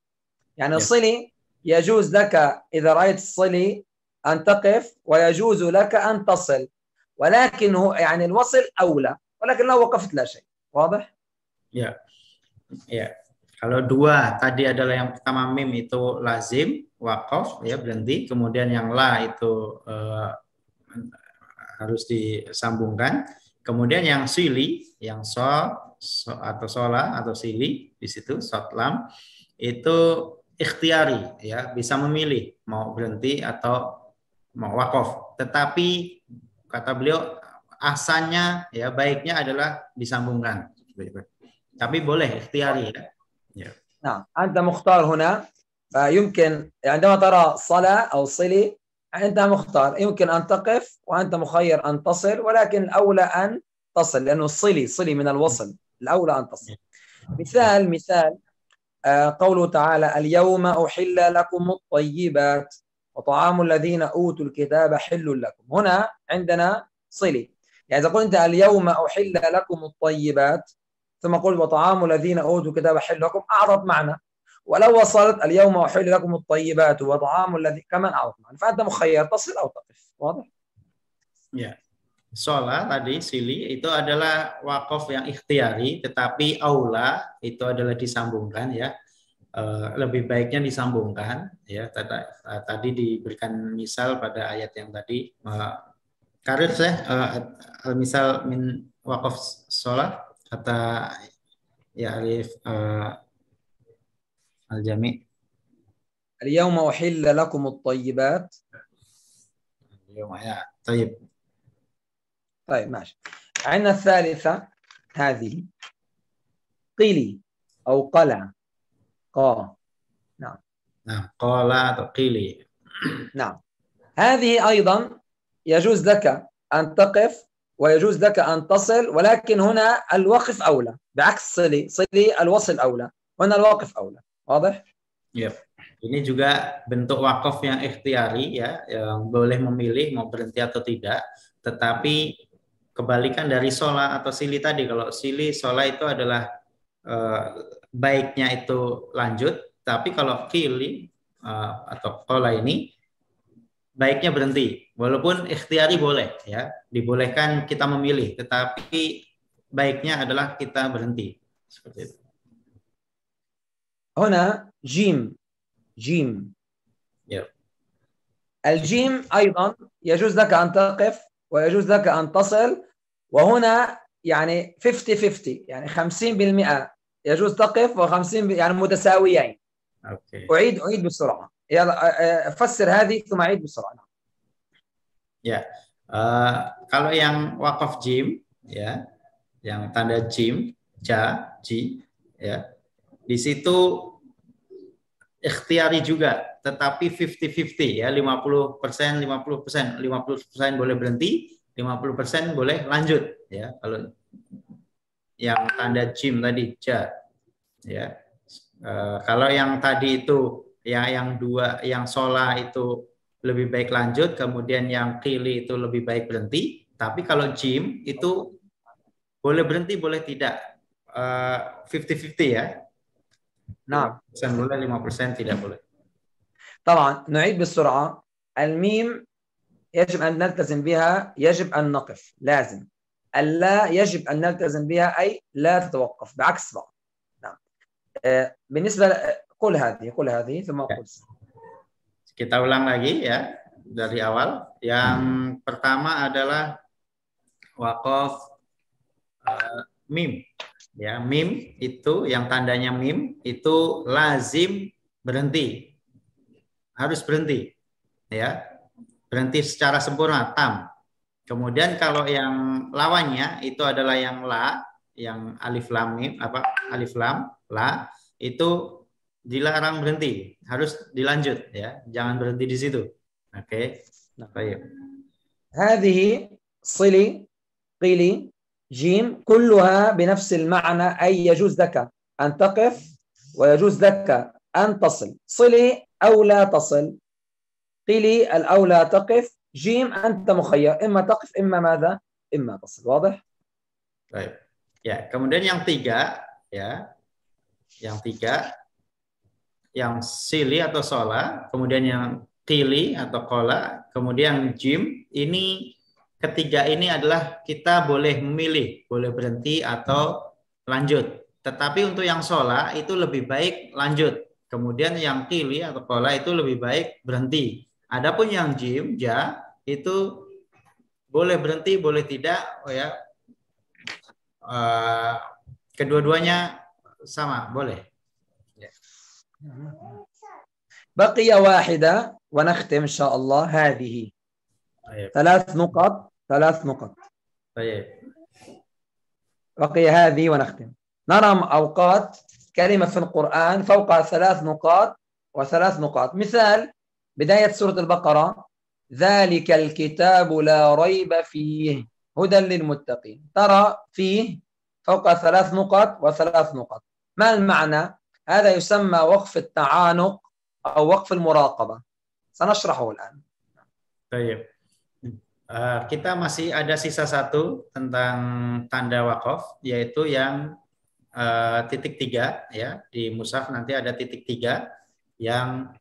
يعني الصلي يجوز لك إذا رأيت الصلي أن تقف، ويجوز لك أن تصل، ولكن هو يعني الوصل أولى ولكن لو وقفت لا شيء. واضح؟ Ya, ya. Kalau dua tadi adalah yang pertama mim itu lazim, waqaf ya berhenti, kemudian yang la itu harus disambungkan. Kemudian yang sili, yang atau sola atau sili di situ short lam itu ikhtiari ya, bisa memilih mau berhenti atau mau waqaf. Tetapi kata beliau asalnya ya baiknya adalah disambungkan. Tapi boleh ikhtiari ya. Ya. نعم أنت مختار هنا فيمكن عندما ترى صلاة أو صلي أنت مختار يمكن أن تقف وأنت مخير أن تصل ولكن الأولى أن تصل لأنه صلي من الوصل الأولى أن تصل. مثال قوله تعالى اليوم أحل لكم الطيبات وطعام الذين أوتوا الكتاب حل لكم. هنا عندنا صلي يعني إذا قلت اليوم أحل لكم الطيبات ثم قلت وطعام الذين أوتوا الكتاب حل لكم أعطت معنى ولو وصلت اليوم أحل لكم الطيبات وطعام الذي كمان أعطت معنى فأنت مخير تصل أو تقف. واضح؟ Ya. Sholat tadi sili itu adalah wakaf yang ikhtiari, tetapi aula itu adalah disambungkan ya. Lebih baiknya disambungkan ya. Tadi diberikan misal pada ayat yang tadi karir saya misal min wakaf sholat kata ya alif al-jami. اليوم أحل لكم الطيبات. اليوم ya. طيب ماشي. عندنا الثالثة هذه قيلي أو قلع قا. نعم. نعم قال atau قيلي. نعم. هذه أيضا يجوز لك أن تقف ويجوز لك أن تصل ولكن هنا الوقف أولى بعكس صلي الوصل أولى وهنا الوقف أولى. واضح؟ Yep. Ini juga bentuk wakaf yang ikhtiari ya, yang boleh memilih mau berhenti atau tidak, tetapi kebalikan dari sholat atau sili tadi. Kalau sili sholat itu adalah baiknya itu lanjut, tapi kalau qili atau qala ini baiknya berhenti. Walaupun ikhtiari boleh ya, dibolehkan kita memilih, tetapi baiknya adalah kita berhenti. Seperti itu. هنا جيم. Yep. الجيم أيضا يجوز لك أن تقف ويجوز لك أن تصل وهنا يعني 50-50 يعني 50% يجوز تقف و50 يعني متساويين. Okay. أعيد بسرعة. يلا فسر هذه ثم أعيد بسرعة. Ya, kalau yang wakaf jim ya, yang tanda jim, ji ya, di situ ikhtiari juga, tetapi 50-50 ya, 50%, 50% boleh berhenti, 50% boleh lanjut ya. Kalau yang tanda jim tadi ya. Kalau yang tadi itu ya, yang dua, yang sholat itu lebih baik lanjut, kemudian yang qili itu lebih baik berhenti. Tapi kalau jim itu boleh berhenti, boleh tidak, 50-50 ya. نعم. 5% boleh, 5% tidak boleh. طبعا نعيد بالسرعة. الميم يجب أن نلتزم بها، يجب أن نقف لازم. اللا يجب أن نلتزم بها أي لا تتوقف بعكس بعض. نعم. بالنسبة قل هذه ثم قل. Kita ulang lagi ya dari awal. Yang pertama adalah wakaf mim. Ya, mim itu yang tandanya mim itu lazim berhenti. Harus berhenti. Ya. Berhenti secara sempurna, tam. Kemudian kalau yang lawannya itu adalah yang la, yang alif lam mim alif lam la, itu dilarang berhenti, harus dilanjut ya, jangan berhenti di situ. Oke. Baik. هذه صلي قيلي جيم كلها بنفس المعنى أي يجوز لك أن تقف ويجوز لك أن تصل. صلي أو لا تصل، قيلي الأولى تقف، جيم أنت مخير إما تقف إما ماذا؟ إما تصل. واضح؟ Baik. Ya, kemudian yang tiga ya. Yang tiga yang sili atau sholat, kemudian yang qili atau qola, kemudian jim, ini ketiga ini adalah kita boleh memilih, boleh berhenti atau lanjut. Tetapi untuk yang shola itu lebih baik lanjut. Kemudian yang kili atau kola itu lebih baik berhenti. Adapun yang jim, ja, itu boleh berhenti, boleh tidak. Oh ya, kedua-duanya sama, boleh. بقي واحدة ونختم إن شاء الله هذه. طيب. 3 نقط 3 نقط. طيب. بقي هذه ونختم. نرى أوقات كلمة في القرآن فوقها 3 نقاط و3 نقاط. مثال بداية سورة البقرة: ذلك الكتاب لا ريب فيه هدى للمتقين. ترى فيه فوق 3 نقط و3 نقط. ما المعنى؟ هذا يسمى وقف التعانق أو وقف المراقبة. سنشرحه الآن. Baik. Kita masih ada sisa satu tentang tanda wakaf, yaitu yang titik 3 ya. Di mushaf nanti ada titik 3 yang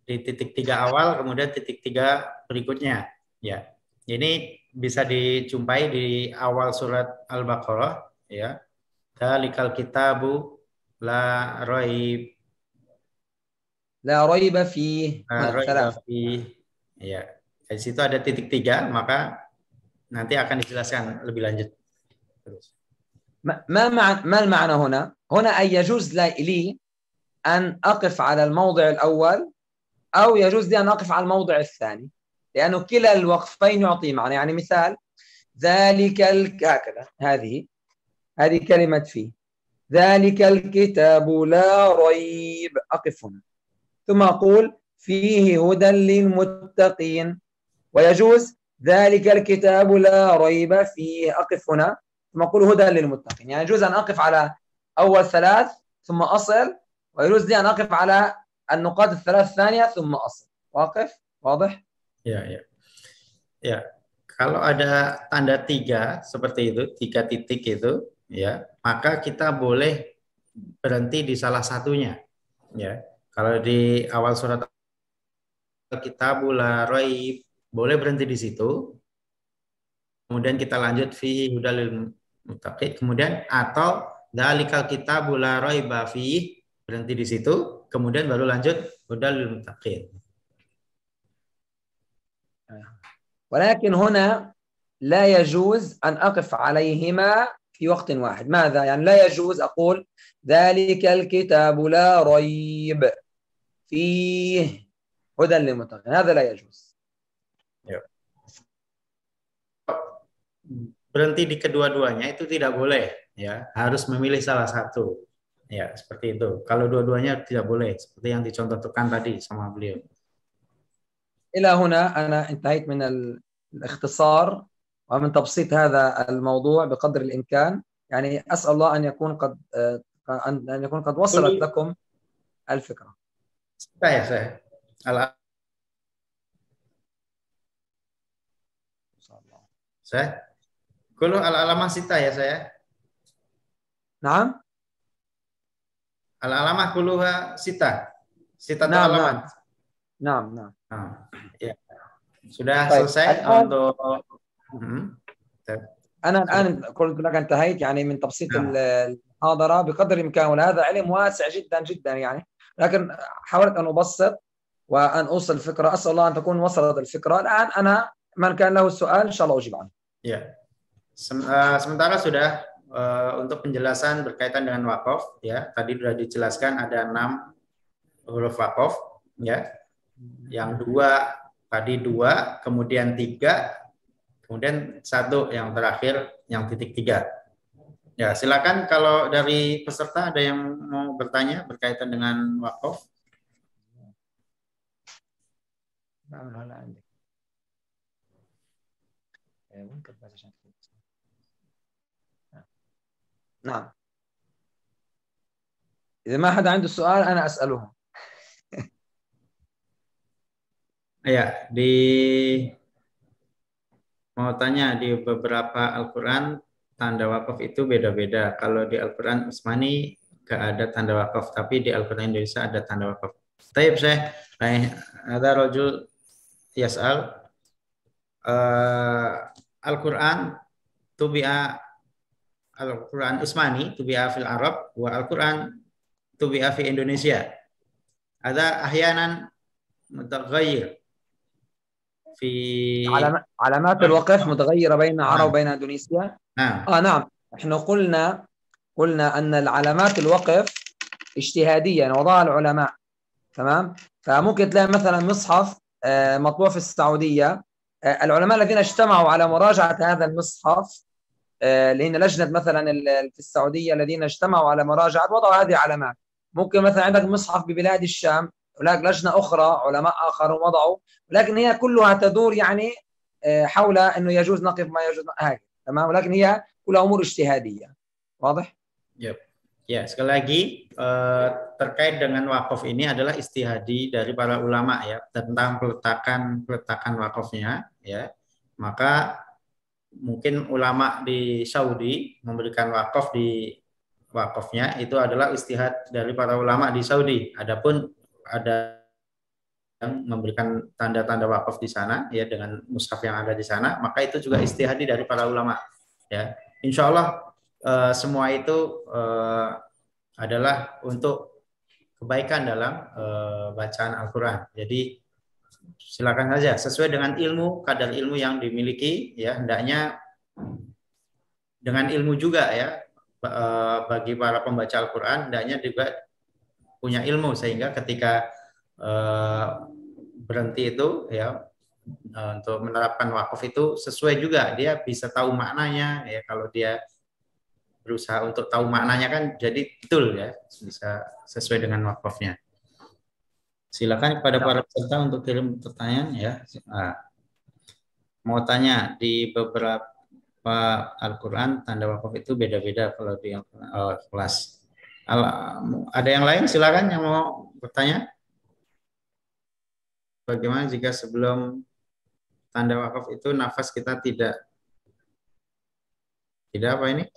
di titik 3 awal, kemudian titik 3 berikutnya ya. Ini bisa dijumpai di awal surat Al-Baqarah ya. Dzalikal kitabu la raib. La raiba fihi. La raiba fihi. Ya. Di situ ada titik 3, maka nanti akan dijelaskan lebih lanjut. Terus. ما المعنى هنا؟ هنا أن يجوز لي أن أقف على الموضع الأول أو يجوز لي أن أقف على الموضع الثاني، لأنه كلا الوقفين يعطي معنى. يعني مثال ذلك هكذا، هذه كلمة فيه، ذلك الكتاب لا ريب، أقف هنا ثم أقول فيه هدى للمتقين. ويجوز ذلك الكتاب لا ريب فيه، أقف هنا ثم أقول هدى للمتقين. يعني يجوز أن أقف على أول 3 ثم أصل، ويجوز لي أن أقف على النقاط ال3 الثانية ثم أصل. واضح؟ Ya. Kalau ada tanda 3 seperti itu, 3 titik itu, ya, maka kita boleh berhenti di salah satunya. Ya. Kalau di awal surat Al-Kitabu la raib, boleh berhenti di situ. Kemudian kita lanjut fi hudalil muttaqin, kemudian atau dzalikal kitabu la raiba fi, berhenti di situ, kemudian baru lanjut hudalil muttaqin. ولكن هنا لا يجوز أن أقف عليهما في وقت واحد. ماذا؟ يعني لا يجوز أقول ذلك الكتاب لا ريب فيه هدى للمتقين، هذا لا يجوز. Berhenti di kedua-duanya itu tidak boleh ya, harus memilih salah satu. Ya, seperti itu. Kalau dua-duanya tidak boleh, seperti yang dicontohkan tadi sama beliau. إلى هنا أنا انتهيت من الاختصار ومن تبسيط هذا الموضوع بقدر الإمكان. يعني أسأل الله أن يكون قد وصلت لكم الفكرة. Saya. Saya. Kulu al-alamah sita ya saya. نعم. Al-alamah kuluha sita. Sita نعم alamat. نعم. Ya. Sudah selesai untuk أنا الآن قلت لك انتهيت يعني من تبسيط المحاضرة بقدر الإمكان، وهذا علم واسع جدا جدا يعني، لكن حاولت أن أبسط وأن أوصل الفكرة. أسأل الله أن تكون وصلت الفكرة. الآن أنا من كان له السؤال إن شاء الله أجيب عنه. Ya. Sementara sudah untuk penjelasan berkaitan dengan wakaf ya, tadi sudah dijelaskan ada 6 huruf wakaf ya. Yang 2 tadi 2, kemudian 3, kemudian 1 yang terakhir yang titik 3. Ya, silakan kalau dari peserta ada yang mau bertanya berkaitan dengan wakaf. نعم. إذا ما حد عنده سؤال أنا أسأله. Ya, mau tanya di beberapa Al-Quran tanda wakaf itu beda-beda. Kalau di Al-Quran Utsmani nggak ada tanda wakaf, tapi di Al-Quran Indonesia ada tanda wakaf. Taib saya, ada rajul yas'al Al-Quran tubi'a Al-Quran Usmani tubi'a fil Arab wa Al-Quran tubi'a fi Indonesia. Ada ahyanan mutaghayyir fi علامات الوقف متغيرة بين العرب وبين إندونيسيا. نعم، احنا قلنا أن العلامات الوقف اجتهادية وضعها العلماء، تمام. فممكن تلاقي مثلا مصحف مطبوع في السعودية، العلماء الذين اجتمعوا على مراجعة هذا المصحف، لأن لجنة مثلا في السعودية الذين اجتمعوا على مراجعة وضعوا هذه العلامات. ممكن مثلا عندك مصحف ببلاد الشام، هناك لجنة أخرى علماء آخرون وضعوا، ولكن هي كلها تدور يعني حول أنه يجوز نقف ما يجوز هكذا، تمام. ولكن هي كلها أمور اجتهادية. واضح؟ Ya, sekali lagi terkait dengan wakaf ini adalah istihadi dari para ulama ya tentang peletakan wakafnya ya. Maka mungkin ulama di Saudi memberikan wakafnya itu adalah istihad dari para ulama di Saudi. Adapun ada yang memberikan tanda-tanda wakaf di sana ya dengan mushaf yang ada di sana, maka itu juga istihadi dari para ulama ya. Insya Allah semua itu adalah untuk kebaikan dalam bacaan Al-Quran. Jadi silakan saja sesuai dengan kadar ilmu yang dimiliki ya, hendaknya dengan ilmu juga ya, bagi para pembaca Al-Quran hendaknya juga punya ilmu sehingga ketika berhenti itu ya untuk menerapkan wakaf itu sesuai juga, dia bisa tahu maknanya ya. Kalau dia berusaha untuk tahu maknanya kan jadi betul ya, bisa sesuai dengan wakafnya. Silakan kepada para peserta untuk kirim pertanyaan ya. Mau tanya, di beberapa Al-Quran tanda wakaf itu beda-beda kalau di kelas. Ada yang lain silakan yang mau bertanya. Bagaimana jika sebelum tanda wakaf itu nafas kita tidak apa ini?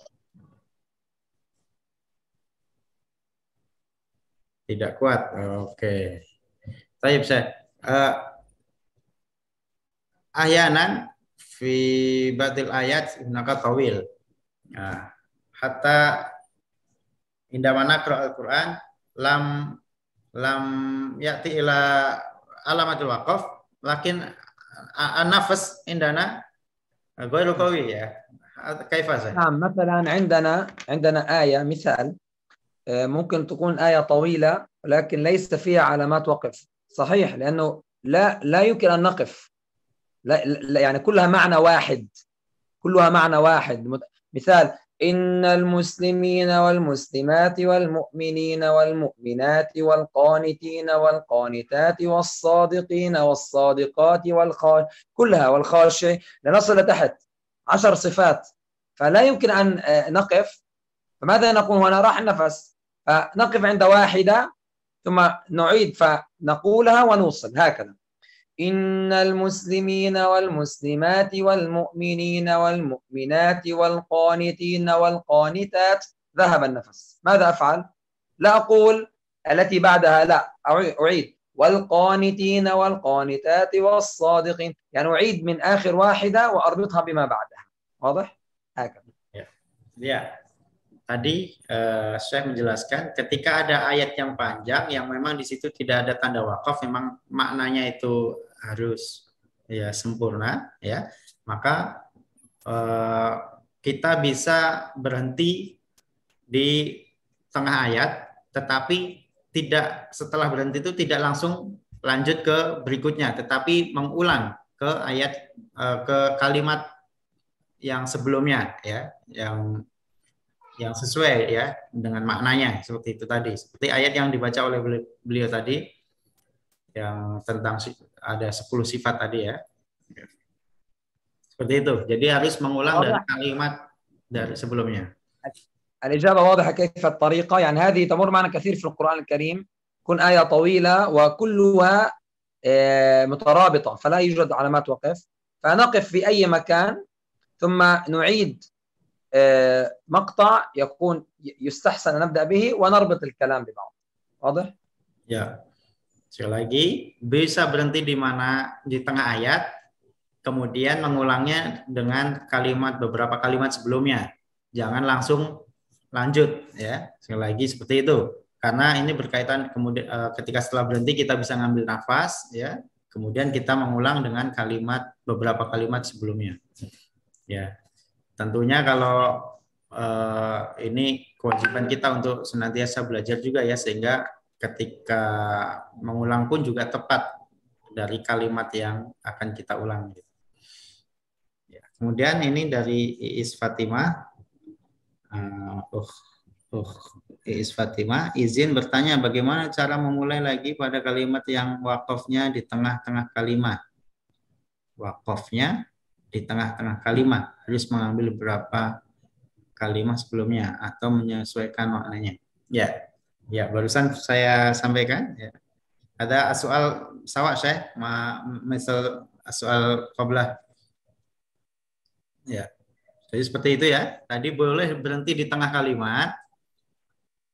Tidak kuat. Oke. Baik, saya. Ahyanan fi batil ayat hunaka tawil. Hatta indama naqra al-Qur'an lam ya'ti ila alamatul waqaf lakin an-nafas indana ghairu qawi ya. Kaifa? نعم، مثلا عندنا آية مثال ممكن تكون آية طويلة لكن ليس فيها علامات وقف، صحيح، لأنه لا يمكن أن نقف، لا يعني كلها معنى واحد. مثال: إن المسلمين والمسلمات والمؤمنين والمؤمنات والقانتين والقانتات والصادقين والصادقات كلها والخاشعين لنصل لتحت 10 صفات، فلا يمكن أن نقف. فماذا نقول هنا؟ راح النفس، فنقف عند واحدة ثم نعيد فنقولها ونوصل هكذا: إن المسلمين والمسلمات والمؤمنين والمؤمنات والقانتين والقانتات. ذهب النفس. ماذا أفعل؟ لا أقول التي بعدها، لا، أعيد: والقانتين والقانتات والصادقين، يعني أعيد من آخر واحدة وأربطها بما بعدها. واضح؟ هكذا. Ya. Tadi saya menjelaskan ketika ada ayat yang panjang yang memang di situ tidak ada tanda wakaf, memang maknanya itu harus ya sempurna ya, maka kita bisa berhenti di tengah ayat, tetapi tidak, setelah berhenti itu tidak langsung lanjut ke berikutnya, tetapi mengulang ke ayat ke kalimat yang sebelumnya ya, yang sesuai ya dengan maknanya, seperti itu tadi, seperti ayat yang dibaca oleh beliau tadi yang tentang ada 10 sifat tadi ya, seperti itu. Jadi harus mengulang dari kalimat dari sebelumnya. الإجابة واضحة كيف الطريقة، يعني هذه تمر معنا كثير في القرآن الكريم، تكون آية طويلة وكلها مترابطة فلا يوجد علامات وقف، فنقف في أي مكان ثم نعيد مقطع يكون يستحسن أن نبدأ به ونربط الكلام ببعض. واضح؟ Ya. Sekali lagi, bisa berhenti di mana di tengah ayat kemudian mengulangnya dengan beberapa kalimat sebelumnya. Jangan langsung lanjut ya. Sekali lagi seperti itu. Karena ini berkaitan kemudian ketika setelah berhenti kita bisa ngambil nafas ya. Kemudian kita mengulang dengan beberapa kalimat sebelumnya. Ya. Tentunya kalau ini kewajiban kita untuk senantiasa belajar juga ya, sehingga ketika mengulang pun juga tepat dari kalimat yang akan kita ulang. Kemudian ini dari Iis Fatimah. Iis Fatimah izin bertanya bagaimana cara memulai lagi pada kalimat yang wakofnya di tengah-tengah kalimat. Wakofnya di tengah-tengah kalimat harus mengambil berapa kalimat sebelumnya atau menyesuaikan maknanya. Ya, barusan saya sampaikan. Ya. Ada soal sawak saya, misal soal qablah. Ya, jadi seperti itu ya. Tadi boleh berhenti di tengah kalimat,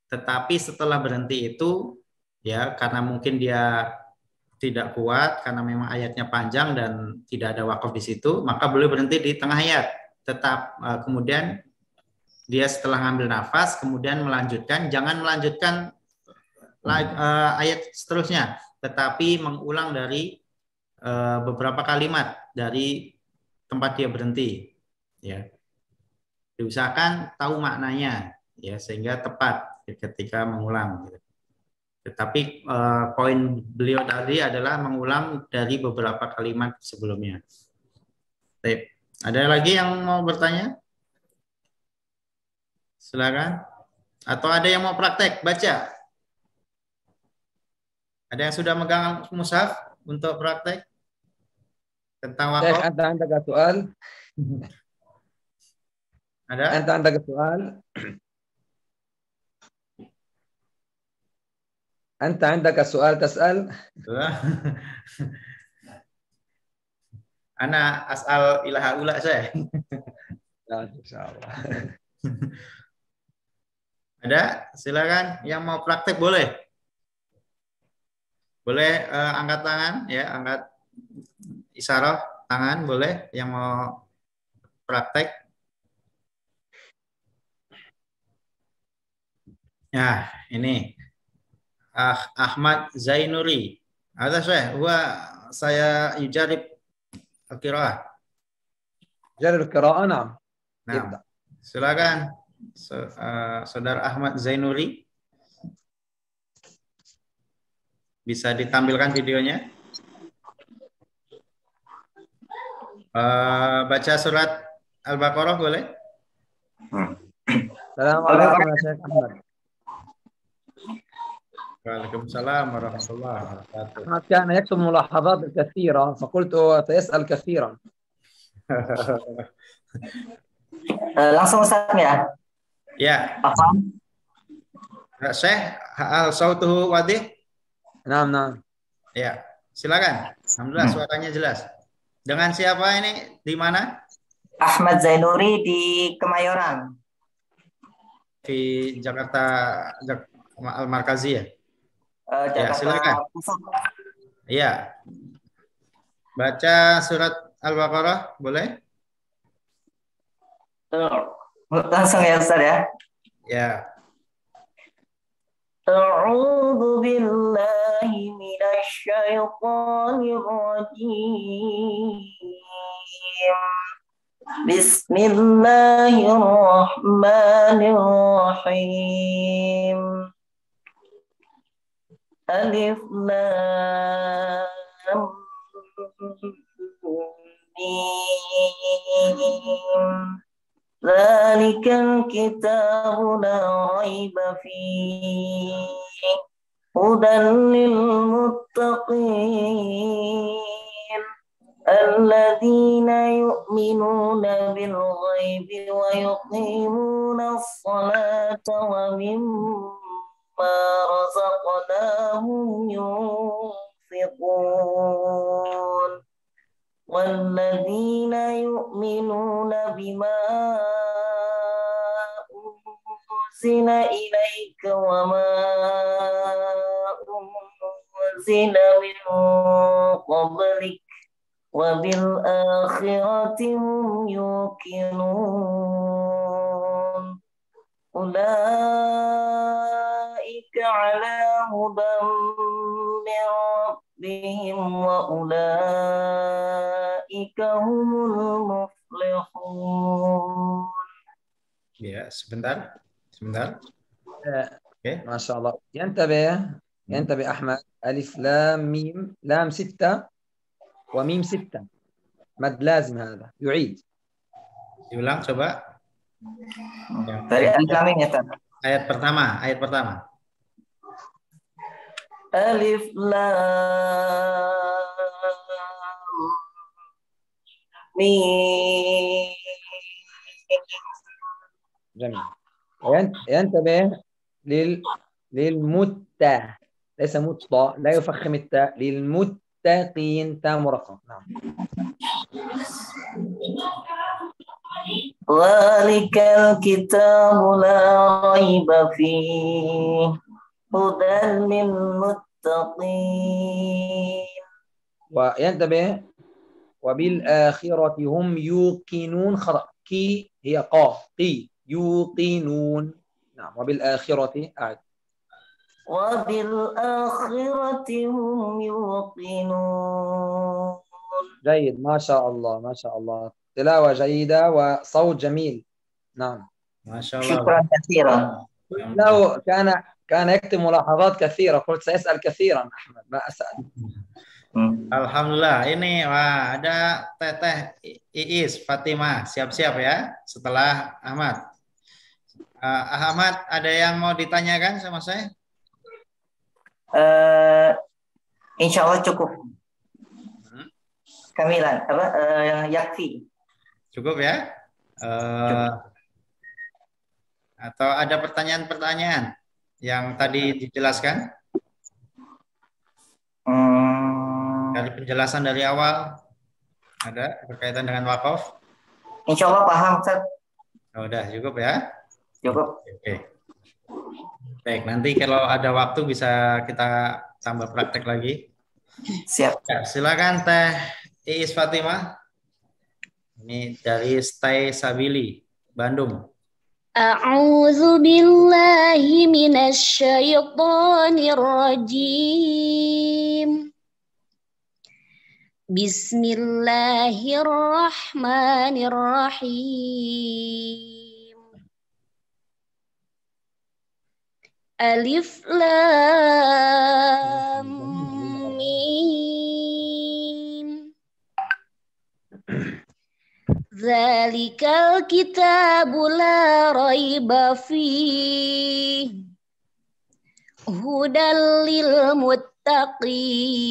tetapi setelah berhenti itu, ya karena mungkin dia tidak kuat, karena memang ayatnya panjang dan tidak ada wakaf di situ, maka boleh berhenti di tengah ayat. Tetap kemudian dia setelah ngambil nafas, kemudian melanjutkan, jangan melanjutkan ayat seterusnya, tetapi mengulang dari beberapa kalimat dari tempat dia berhenti. Ya, diusahakan tahu maknanya ya sehingga tepat ketika mengulang. Tetapi poin beliau tadi adalah mengulang dari beberapa kalimat sebelumnya. Baik. Ada lagi yang mau bertanya? Silakan. Atau ada yang mau praktek baca? Ada yang sudah megang mushaf untuk praktek tentang wakaf? أنت عندك سؤال؟ Ada? أنت عندك سؤال؟ أنت عندك سؤال تسأل؟ Ana asal ilaha ula saya. إن شاء الله. Ada? Silakan yang mau praktek boleh. Boleh angkat tangan ya, angkat isyarah tangan boleh yang mau praktek. Ya, ini Ahmad Zainuri. Ada saya yujarib al-qiraah. جرب القراءة. نعم. Nah, silakan Saudara Ahmad Zainuri. Bisa ditampilkan videonya. Baca surat Al-Baqarah boleh? Assalamualaikum ya Syekh Ahmad. Waalaikumsalam warahmatullahi wabarakatuh. أحمد كان يكتب ملاحظات كثيرة فقلت سيسأل كثيرا. Langsung Ustaz ya? Ya. Apa? Syekh, hal sautuhu wadih? Naam. Ya, silakan. Alhamdulillah suaranya jelas. Dengan siapa ini? Di mana? Ahmad Zainuri di Kemayoran. Di Jakarta Al-Markazi ya? Jakarta ya, silakan. Pusat. Iya. Baca surat Al-Baqarah, boleh? Langsung ya Ustaz ya? Ya. A'udzu billahi minasy syaithanir rajim. Bismillahirrahmanirrahim. Alif Lam Mim. Dzalikal kitabu la raiba fihi hudan lil muttaqin alladzina yu'minuna bil ghaibi wa yuqimuna as-salata wa mimma razaqnahum yunfiqun walladzina yu'minuna bima unzila ilaika wa ma unzila min qablik وبالآخرة هم يوقنون أولئك على هدى من ربهم وأولئك هم المفلحون. Ya, sebentar. Oke. ما شاء الله. ينتبه أحمد. ألف لام ميم، لام 6 وميم 6 مد لازم، هذا يعيد. Diulang coba. Dari alif lam mim ya, Tan. Ayat pertama. Alif lam mim. جميل. ينتبه للمتة، ليس متة، لا يفخم التاء، للمتقين تاء مرقم. نعم. ذلك الكتاب لا ريب فيه هدى للمتقين. وينتبه وبالآخرة هم يوقنون، خطأ، كي هي قاف، قي يوقنون. نعم. وبالآخرة أعد. وبالآخرة هم يوقنون. جيد، ما شاء الله ما شاء الله، تلاوة جيدة وصوت جميل. نعم. ما شاء الله. شكرا كثيرا. له كان يكتب ملاحظات كثيرة، قلت سيسأل كثيرا أحمد، ما أسأل. Alhamdulillah, ini wah ada Teteh Iis Fatimah, siap-siap ya setelah Ahmad. Ahmad, ada yang mau ditanyakan sama saya? Insya Allah cukup. Kamilan, yakfi. Cukup ya? Atau ada pertanyaan-pertanyaan yang tadi dijelaskan? Dari penjelasan dari awal ada berkaitan dengan wakaf? Insya Allah paham, Ustaz. Udah cukup ya? Cukup. Oke. Baik, nanti kalau ada waktu bisa kita tambah praktek lagi. Siap. Ya, silakan Teh Iis Fatimah. Ini dari Stay Sabili, Bandung. A'udzu billahi minasy syaithanir rajim. Bismillahirrahmanirrahim. Alif lam mim. Dzalikal kitabu la raiba fihi hudal lil muttaqin.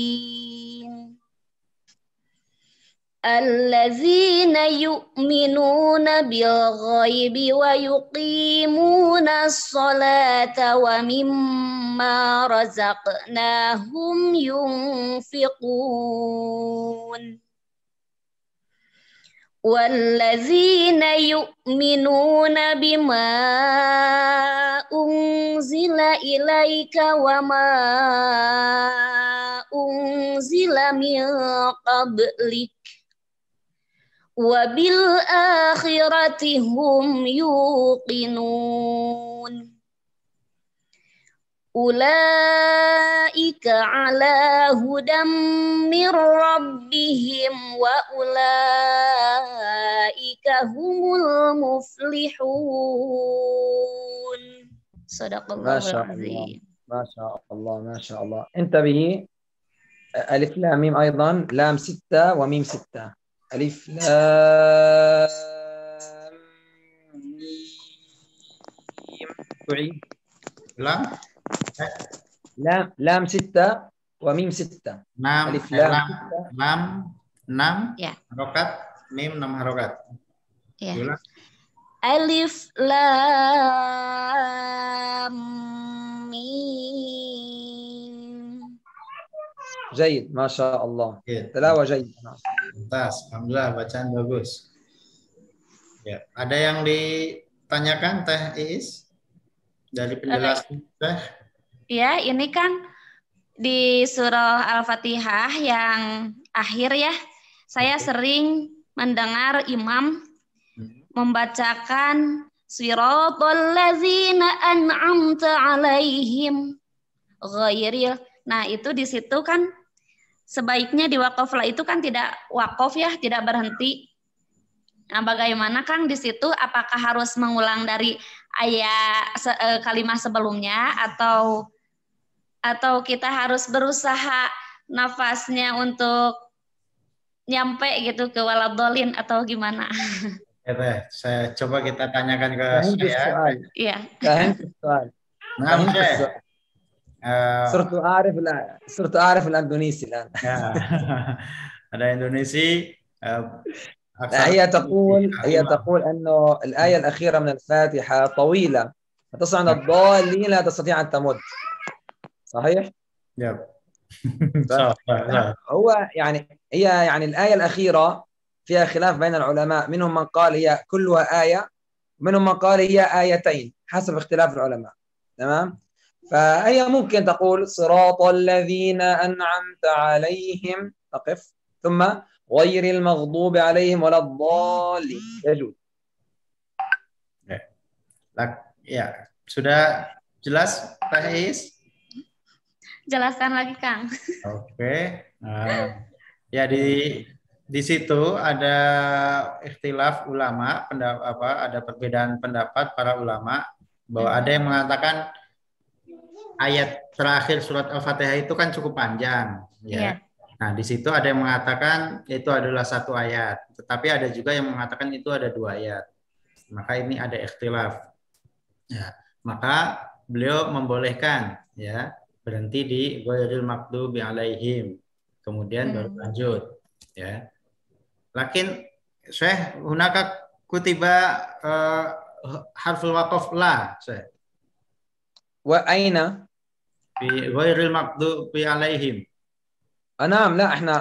Allazina yu'minuna bil ghaibi wa yuqimuna as-salata wa mimma razaqnahum yunfiqun. Wallazina yu'minuna bima unzila ilaika wa ma unzila min qablik wa bil akhirati hum yuqinun. Ulaika ala hudam mir rabbihim wa ulaika humul muflihun. Sadaqallahul azim. ما شاء الله ما شاء الله. انتبهي، ألف لام ميم أيضا، لام 6 وميم 6. ألف لام ميم. تعيد. لام 6 وميم 6. ألف لام 6 ya. harokat, mim 6 harokat. Ya. Alif lam mim. جيد ما شاء الله. تلاوة جيد. Alhamdulillah, bacaan bagus. Ya, ada yang ditanyakan Teh Iis dari penjelasan Teh? Ya, ini kan di surah Al-Fatihah yang akhir ya, Saya sering mendengar imam membacakan siratal ladzina an'amta alaihim ghairil. Nah, itu di situ kan sebaiknya di wakaf la itu kan tidak wakaf ya, tidak berhenti. Nah, bagaimana Kang di situ? Apakah harus mengulang dari kalimat sebelumnya atau kita harus berusaha nafasnya untuk nyampe gitu ke waladolin atau gimana? Ya, saya coba kita tanyakan ke saya. Iya. نعم صرت أعرف الأندونيسي الآن. ada Indonesi. هي تقول أنه الآية الأخيرة من الفاتحة طويلة فتصل عند الضالين لا تستطيع أن تمد. صحيح؟ هو هي الآية الأخيرة فيها خلاف بين العلماء، منهم من قال هي كلها آية ومنهم من قال هي آيتين حسب اختلاف العلماء. تمام؟ فهي ممكن تقول صراط الذين أنعمت عليهم تقف ثم غير المغضوب عليهم ولا الضالين يجوز. Ya, sudah jelas Pak Is? Jelaskan lagi Kang. Oke. Ya di situ ada ikhtilaf ulama, ada perbedaan pendapat para ulama bahwa ada yang mengatakan ayat terakhir surat Al-Fatihah itu kan cukup panjang, ya. Nah, di situ ada yang mengatakan itu adalah satu ayat, tetapi ada juga yang mengatakan itu ada 2 ayat. Maka ini ada ikhtilaf. Ya, maka beliau membolehkan ya berhenti di ghairil maghdubi alaihim, kemudian baru lanjut, ya. Lakin Syekh hunaka kutiba harful waqaf la, Syekh. Wa aina fi ghairil maghdubi alaihim. نعم لا احنا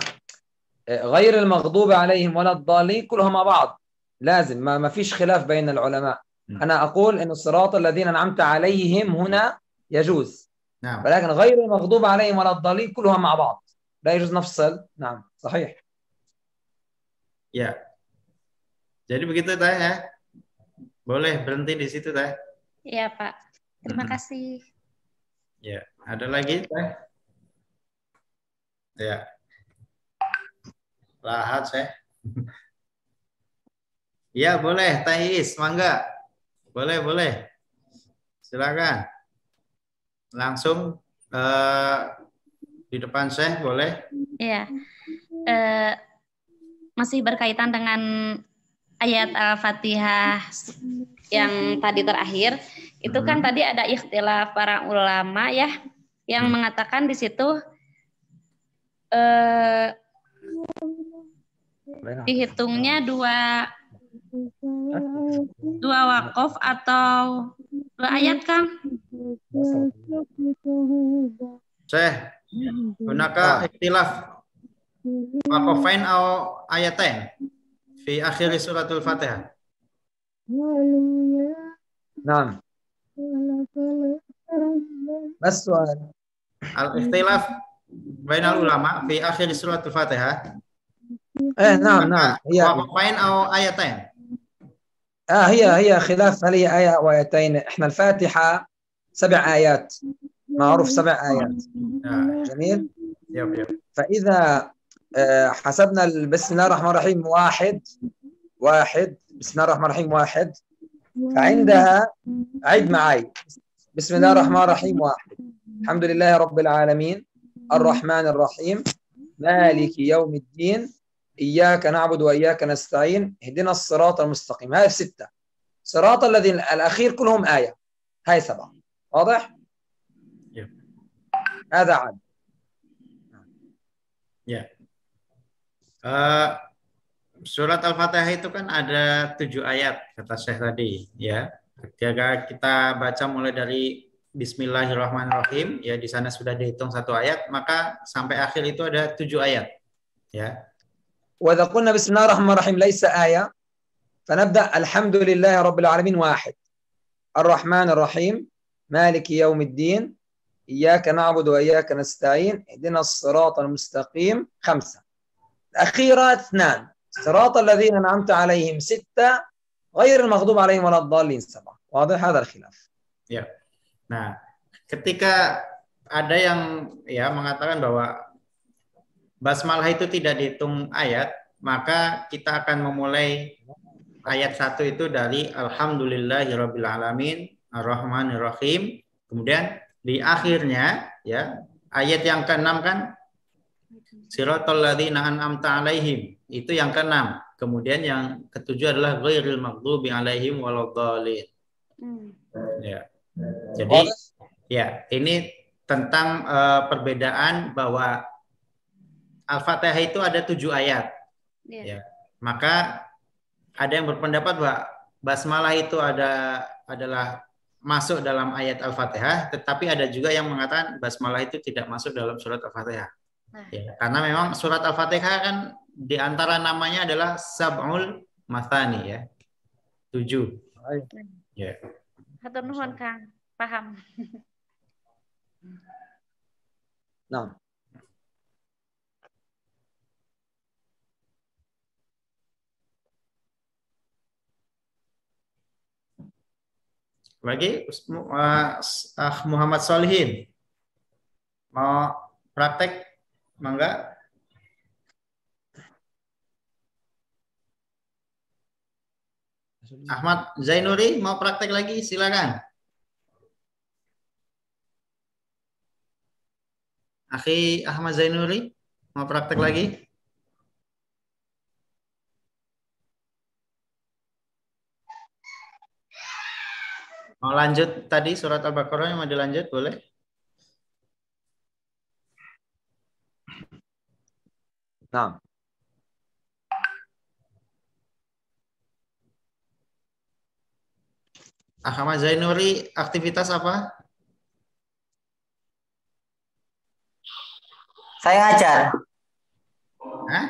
غير المغضوب عليهم ولا الضالين كلهم مع بعض لازم ما فيش خلاف بين العلماء. أنا أقول إن الصراط الذين أنعمت عليهم هنا يجوز. نعم. ولكن غير المغضوب عليهم ولا الضالين كلهم مع بعض لا يجوز نفصل. نعم صحيح. Ya. Jadi begitu Teh ya. Boleh berhenti di situ Teh. Iya Pak. Terima kasih. Ya, ada lagi Teh? Ya. Lahat Syekh. Ya boleh Teh Is, mangga. Boleh. Silakan. Langsung di depan Syekh boleh. Iya. Masih berkaitan dengan ayat Al-Fatihah yang tadi terakhir. Itu kan tadi ada ikhtilaf para ulama ya yang mengatakan di situ dihitungnya dua wakaf atau 2 ayat Kang? Syekh, hunaka ikhtilaf waqafain atau ayatain fi akhir suratul Fatihah. نعم. ما السؤال؟ Al-ikhtilaf bainal ulama fi akhir suratul Fatihah. نعم هي waqafain atau ayatain. هي خلاف هل هي آية أو آيتين. احنا الفاتحة 7 آيات معروف 7 آيات. جميل. يب. فإذا حسبنا بسم الله الرحمن الرحيم واحد بسم الله الرحمن الرحيم 1 فعندها عد معي بسم الله الرحمن الرحيم 1 الحمد لله رب العالمين الرحمن الرحيم مالك يوم الدين إياك نعبد وإياك نستعين اهدنا الصراط المستقيم. هاي 6 صراط الذين الأخير كلهم آية. هاي 7. واضح؟ هذا عد. Ya. Surat Al-Fatihah itu kan ada 7 ayat kata Syekh tadi ya. Ketika kita baca mulai dari Bismillahirrahmanirrahim ya, di sana sudah dihitung 1 ayat, maka sampai akhir itu ada 7 ayat ya. وإذا قلنا بسم الله الرحمن الرحيم ليس آية فنبدأ الحمد لله رب العالمين 1 الرحمن الرحيم مالك يوم الدين إياك نعبد وإياك نستعين اهدنا الصراط المستقيم 5. الأخيرة 2 صراط الذين أنعمت عليهم 6 غير المغضوب عليهم ولا الضالين 7. واضح هذا الخلاف. Ya. Nah, ketika ada yang ya mengatakan bahwa basmalah itu tidak dihitung ayat, maka kita akan memulai ayat 1 itu dari Alhamdulillahirabbil alamin arrahmanir rahim. Kemudian di akhirnya ya ayat yang ke-6 kan Siratal ladzina an'amta alaihim, itu yang ke-6. Kemudian yang ke-7 adalah ghairil maghdubi alaihim waladhdallin. Ya. Jadi ya, ini tentang perbedaan bahwa Al-Fatihah itu ada 7 ayat. Ya. Maka ada yang berpendapat bahwa basmalah itu adalah masuk dalam ayat Al-Fatihah, tetapi ada juga yang mengatakan basmalah itu tidak masuk dalam surat Al-Fatihah. Ya, karena memang surat Al-Fatihah kan di antara namanya adalah Sab'ul Mathani ya. 7. Ya. Hatur nuhun Kang, paham. Nah. Lagi Muhammad Solihin mau praktek, mangga. Ahmad Zainuri mau praktek lagi, silakan. Akhi Ahmad Zainuri mau praktek lagi? Mau lanjut tadi surat Al-Baqarah yang mau dilanjut, boleh? Nah. Ahmad Zainuri aktivitas apa? Saya ngajar. Hah?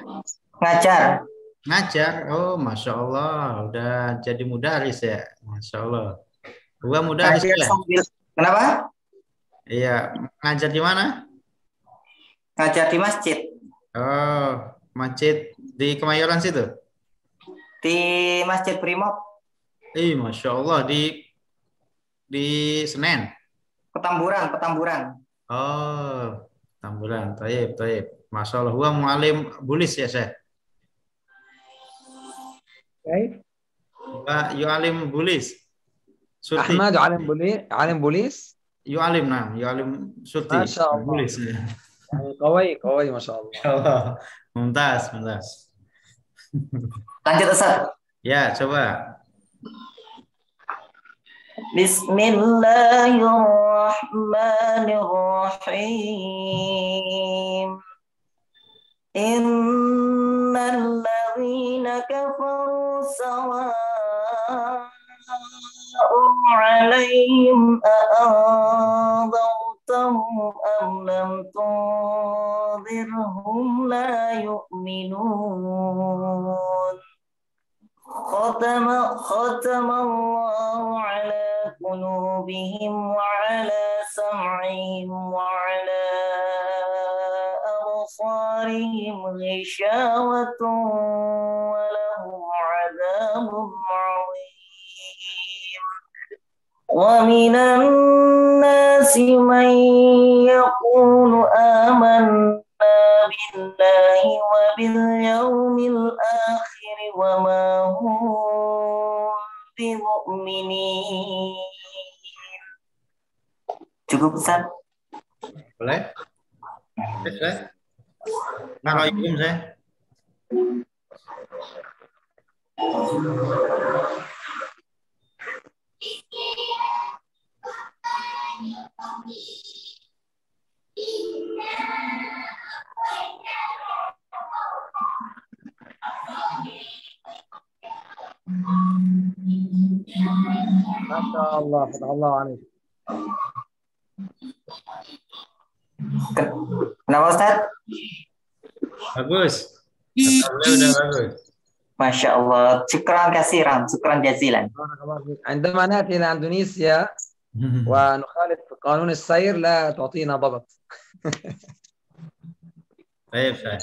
Ngajar. Ngajar? Oh, Masya Allah. Udah jadi mudaris ya? Masya Allah. Gua mudaris ya? Kenapa? Iya. Ngajar di mana? Ngajar di masjid. Oh, masjid di Kemayoran situ? Di Masjid Brimob. Masya Allah. Di Senen? Petamburan. Oh, Petamburan. Taib. Masya Allah. Gua mualim bulis ya, Syekh? Okay. Yu'alim bulis. Surti. Ahmad alim bulis. Yu'alim surti. Masya Allah. Bulis. قوي ما شاء الله. Mumtaz. Lanjut Ustaz. Ya, coba. Bismillahirrahmanirrahim. Innal ladzina kafaru sawa'un 'alaihim a'anzartahum am lam tunzirhum la yu'minun. Khatamallahu 'ala qulubihim wa 'ala sam'ihim wa 'ala absarihim ghishawatun wa lahum 'adzabun 'adzim. Wa minan nasi man yaqulu amanna billahi wa bil yawmil akhir wa ma hum bimu'minin. Cukup Ustaz? Boleh? Boleh? Assalamualaikum saya. Masya Allah, Allah alaik. Kenapa Ustaz? Bagus. Udah bagus. Masya Allah. Syukran kasiran, syukran jazilan. عندما نأتي إلى إندونيسيا ونخالف قانون السير لا تعطينا ضبط. Baik, Syekh.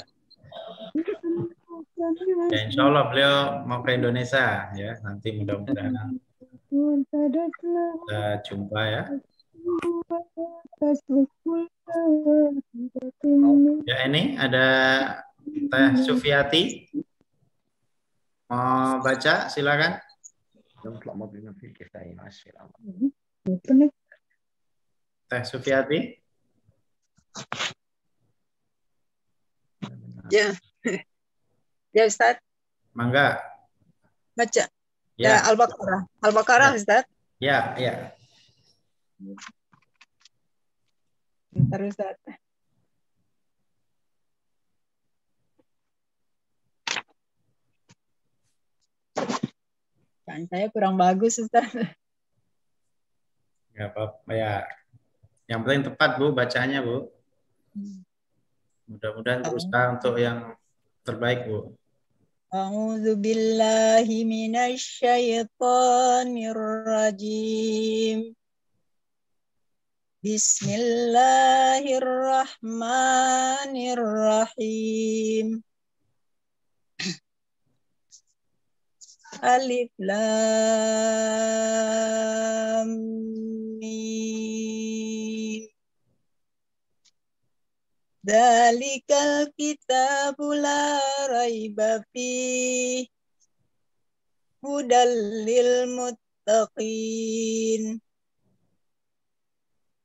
Ya, insya Allah beliau mau ke Indonesia ya. Nanti mudah-mudahan kita jumpa ya. Ya, ini ada Teh Sufiati. Mau baca, silakan. Teh Sufiati. Ya, ya Ustaz, Mangga. baca. Ya, Ya, Al-Baqarah. Al-Baqarah, Ya. Ustaz. ya, ya. Bentar, Ustaz. Kan saya kurang bagus, Ustaz. Nggak apa-apa ya. Yang penting tepat Bu bacanya Bu. Mudah-mudahan berusaha untuk yang terbaik Bu. A'udzu billahi minasyaitonir rajim. Bismillahirrahmanirrahim. Alif lam mim. Dzalikal kitabu la raiba fihi hudal lil muttaqin.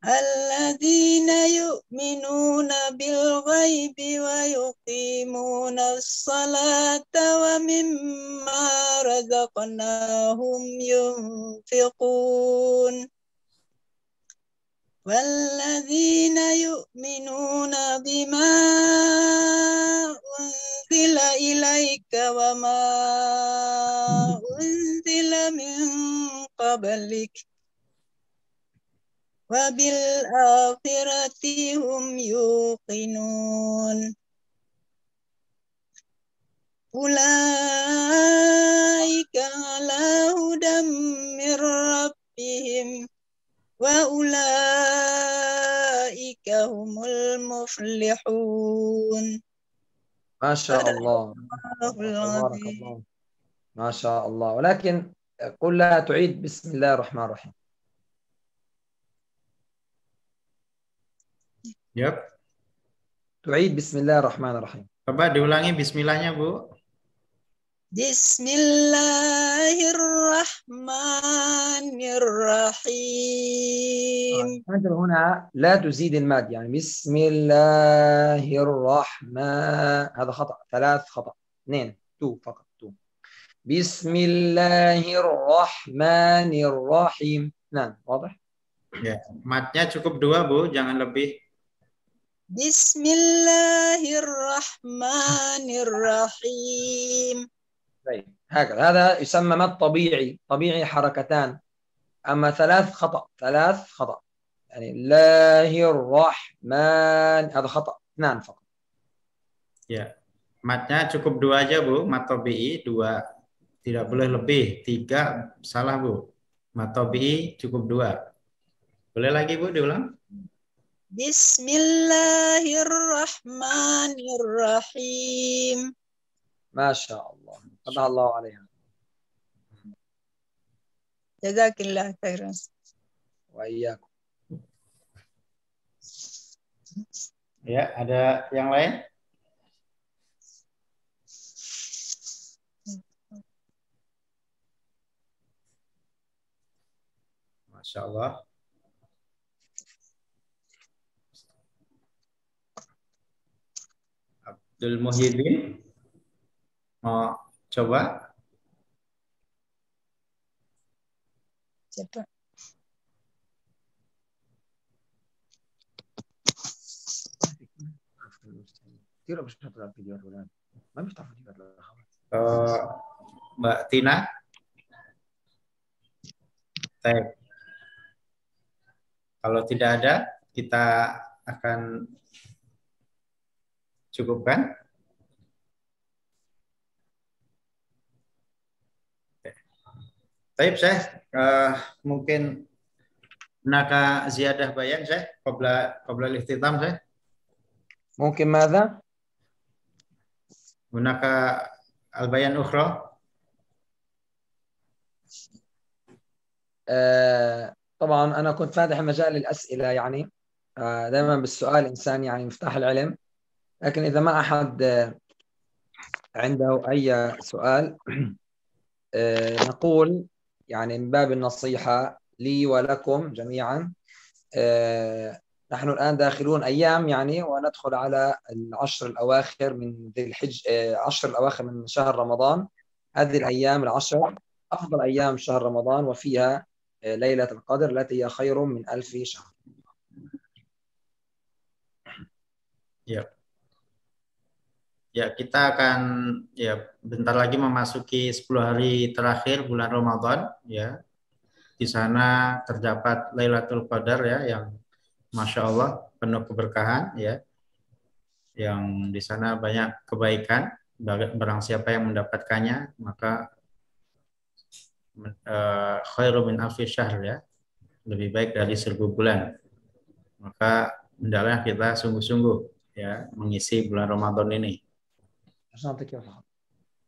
Alladzina yu'minuna bil ghaibi wa yuqimuna as-salata wa mimma razaqnahum yunfiqun. Walladzina yu'minuna bima unzila ilaika wa ma unzila min qablik. Wabil akhirati hum yuqinun. Ulaika ala hudam mir rabbihim wa ulaika humul muflihun. ما شاء الله تبارك الله ما شاء الله ولكن قل لها تعيد بسم الله الرحمن الرحيم. Yap. تعيد بسم الله الرحمن الرحيم. Coba diulangi bismillahnya Bu. Bismillahirrahmanirrahim. أنت هنا لا تزيد الماد يعني بسم الله الرحمن هذا خطأ 3 خطأ 2 فقط 2 بسم الله الرحمن الرحيم. نعم واضح. Ya, matnya cukup 2 Bu, jangan lebih. Bismillahirrahmanirrahim. طيب هكذا هذا يسمى مد طبيعي حركتان. أما 3 خطأ يعني الله الرحمن هذا خطأ 2 فقط. Ya, matnya cukup 2 aja Bu, mat tabi'i 2. Tidak boleh lebih. 3 salah Bu. Mat tabi'i cukup 2. Boleh lagi Bu diulang? Bismillahirrahmanirrahim. ما شاء الله فتح الله عليها. Jazakillah khairan. وإياكم. Ya, ada yang lain? Masya Allah. Abdul Muhyiddin mau coba? Siapa? Mbak Tina? Baik. Kalau tidak ada, kita akan cukupkan. Baik, Syekh. Mungkin naka ziyadah bayan, Syekh, qabla al-ikhtitam, Syekh. ممكن ماذا؟ هناك Al-bayan ukhra. طبعا أنا كنت فاتح مجال للأسئلة يعني دائما بالسؤال الإنسان يعني مفتاح العلم، لكن إذا ما أحد عنده أي سؤال نقول يعني من باب النصيحة لي ولكم جميعا، نحن الآن داخلون أيام يعني وندخل على العشر الأواخر من ذي الحج، عشر الأواخر من شهر رمضان. هذه الأيام العشر أفضل أيام شهر رمضان، وفيها ليلة القدر التي هي خير من 1000 شهر. Ya, kita akan ya bentar lagi memasuki 10 hari terakhir bulan Ramadan ya. Di sana terdapat Lailatul Qadar ya, yang Masya Allah penuh keberkahan ya. Yang di sana banyak kebaikan, barang siapa yang mendapatkannya maka khairu min alfi syahr ya, lebih baik dari 1000 bulan. Maka hendaklah kita sungguh-sungguh ya mengisi bulan Ramadan ini.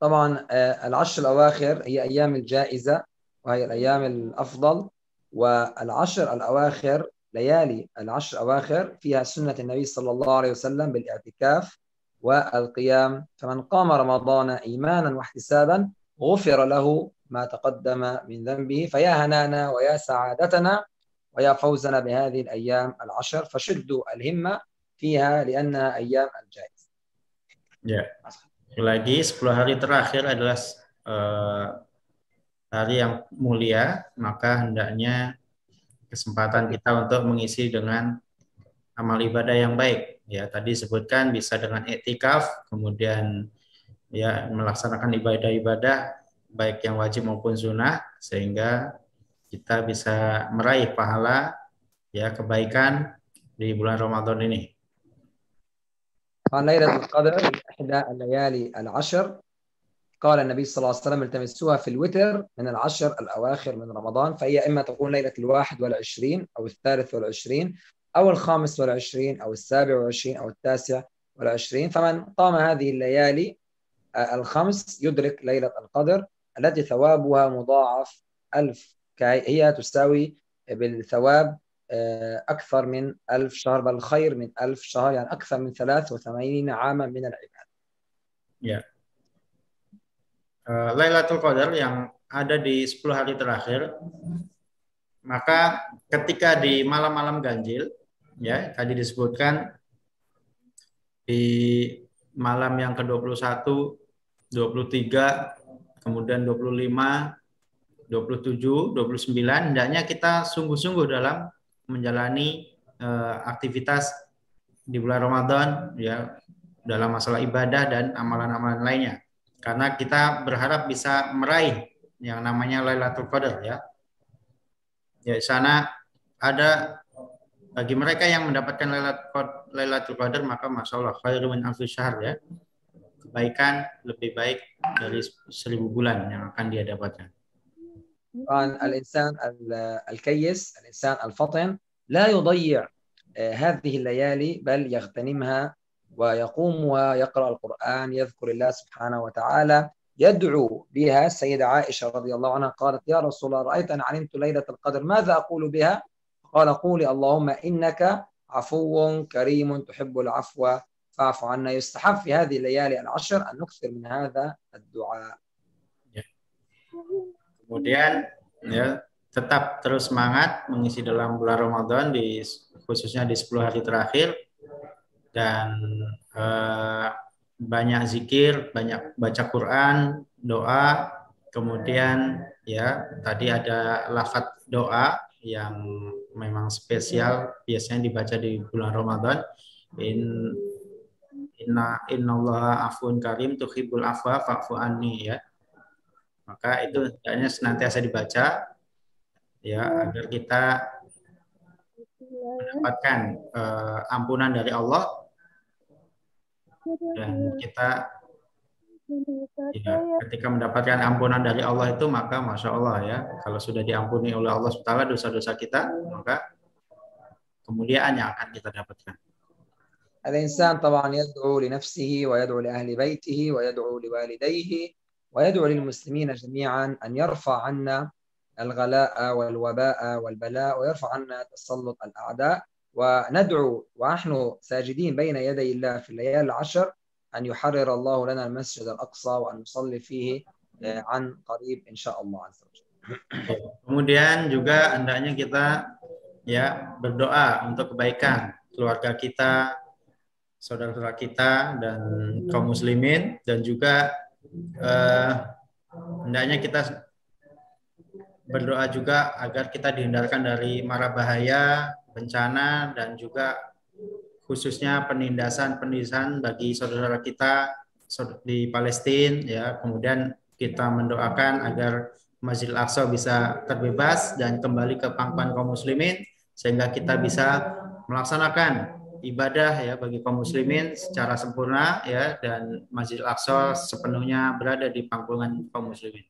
طبعا العشر الأواخر هي أيام الجائزة وهي الأيام الأفضل، والعشر الأواخر ليالي العشر الأواخر فيها سنة النبي صلى الله عليه وسلم بالاعتكاف والقيام، فمن قام رمضان إيمانا واحتسابا غفر له ما تقدم من ذنبه، فيا هنانا ويا سعادتنا ويا فوزنا بهذه الأيام العشر، فشدوا الهمة فيها لأنها أيام الجائزة. Ya. Lagi 10 hari terakhir adalah hari yang mulia, maka hendaknya kesempatan kita untuk mengisi dengan amal ibadah yang baik. Ya, tadi sebutkan bisa dengan iktikaf, kemudian ya melaksanakan ibadah-ibadah baik yang wajib maupun sunnah, sehingga kita bisa meraih pahala ya kebaikan di bulan Ramadan ini. ليلة القدر إحدى الليالي العشر، قال النبي صلى الله عليه وسلم التمسوها في الوتر من العشر الأواخر من رمضان، فهي إما تكون ليلة 21 أو 23 أو 25 أو 27 أو 29، فمن قام هذه الليالي الخمس يدرك ليلة القدر التي ثوابها مضاعف 1000، هي تساوي بالثواب أكثر من 1000 شهر، بل خير من 1000 شهر، يعني أكثر من 83 عاما من العبادة. Ya. Lailatul Qadar yang ada di 10 hari terakhir, maka ketika di malam-malam ganjil, ya tadi disebutkan di malam yang ke-21, 23, kemudian 25, 27, 29, hendaknya kita sungguh-sungguh dalam menjalani aktivitas di bulan Ramadan ya, dalam masalah ibadah dan amalan-amalan lainnya. Karena kita berharap bisa meraih yang namanya Lailatul Qadar ya. Ya, di sana ada bagi mereka yang mendapatkan Lailatul Qadar maka Masya Allah khairu min alfi syahr ya. Kebaikan lebih baik dari 1000 bulan yang akan dia dapatkan. الإنسان الكيس، الإنسان الفطن لا يضيع هذه الليالي بل يغتنمها ويقوم ويقرأ القرآن، يذكر الله سبحانه وتعالى، يدعو بها. السيدة عائشة رضي الله عنها قالت يا رسول الله رأيت أن علمت ليلة القدر ماذا أقول بها؟ قال قولي اللهم إنك عفو كريم تحب العفو فاعف عنا. يستحب في هذه الليالي العشر أن نكثر من هذا الدعاء. Kemudian ya tetap terus semangat mengisi dalam bulan Ramadan khususnya di 10 hari terakhir, dan banyak zikir, banyak baca Quran, doa, kemudian ya tadi ada lafaz doa yang memang spesial biasanya dibaca di bulan Ramadan. Innallaha afun karim tuhibbul afwa fa'fu anni ya. Maka itu hendaknya senantiasa dibaca ya agar kita mendapatkan ampunan dari Allah, dan kita ya, ketika mendapatkan ampunan dari Allah itu maka Masya Allah ya, kalau sudah diampuni oleh Allah SWT dosa-dosa kita, maka kemuliaan yang akan kita dapatkan. الإنسان طبعا يدعو لنفسه ويدعو لأهل بيته ويدعو لوالديه ويدعو للمسلمين جميعا أن يرفع عنا الغلاء والوباء والبلاء ويرفع عنا تسلط الأعداء، وندعو ونحن ساجدين بين يدي الله في الليالي العشر أن يحرر الله لنا المسجد الأقصى وأن نصلي فيه عن قريب إن شاء الله عز وجل. Kemudian juga hendaknya kita ya berdoa untuk kebaikan keluarga kita, saudara-saudara kita dan kaum muslimin, dan juga hendaknya kita berdoa juga agar kita dihindarkan dari mara bahaya, bencana, dan juga khususnya penindasan bagi saudara-saudara kita di Palestina ya. Kemudian kita mendoakan agar Masjidil Aqsa bisa terbebas dan kembali ke pangkuan kaum muslimin sehingga kita bisa melaksanakan ibadah ya bagi kaum muslimin secara sempurna ya, dan Masjidil Aqsa sepenuhnya berada di pangkuan kaum muslimin.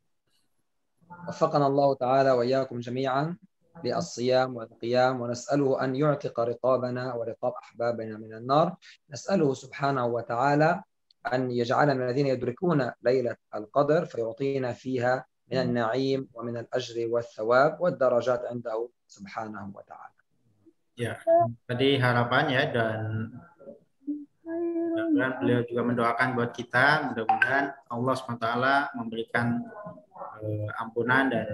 وفقنا الله تعالى وإياكم جميعا للصيام والقيام، ونسأله أن يعتق رقابنا ورقاب أحبابنا من النار. نسأله سبحانه وتعالى أن يجعلنا من الذين يدركون ليلة القدر فيعطينا فيها من النعيم ومن الأجر والثواب والدرجات عنده سبحانه وتعالى. Ya, tadi harapan ya, dan beliau juga mendoakan buat kita, mudah-mudahan Allah SWT memberikan ampunan dan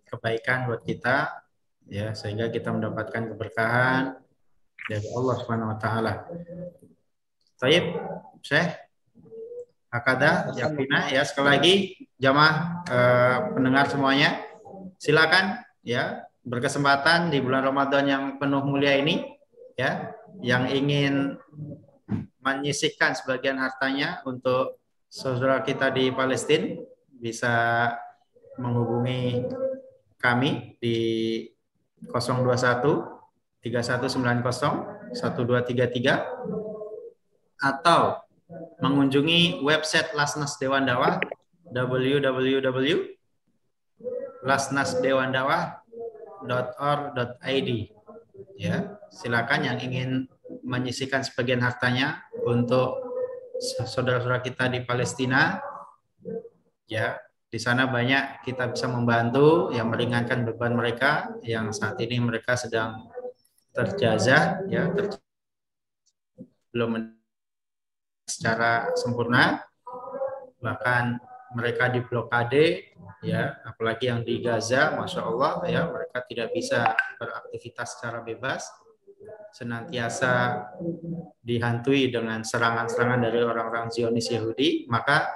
kebaikan buat kita ya, sehingga kita mendapatkan keberkahan dari Allah Subhanahu wa taala. Taib, Syekh Hakada, Yakina ya, sekali lagi jamaah pendengar semuanya, silakan ya berkesempatan di bulan Ramadan yang penuh mulia ini ya, yang ingin menyisihkan sebagian hartanya untuk saudara kita di Palestina bisa menghubungi kami di 021 3190 1233 atau mengunjungi website Lasnas Dewan Dakwah www.lasnasdewandawah.org.id ya. Silakan yang ingin menyisihkan sebagian hartanya untuk saudara-saudara kita di Palestina ya. Di sana banyak kita bisa membantu yang meringankan beban mereka yang saat ini mereka sedang terjajah ya, belum secara sempurna, bahkan mereka diblokade ya, apalagi yang di Gaza, Masya Allah ya, mereka tidak bisa beraktivitas secara bebas, senantiasa dihantui dengan serangan-serangan dari orang-orang Zionis Yahudi. Maka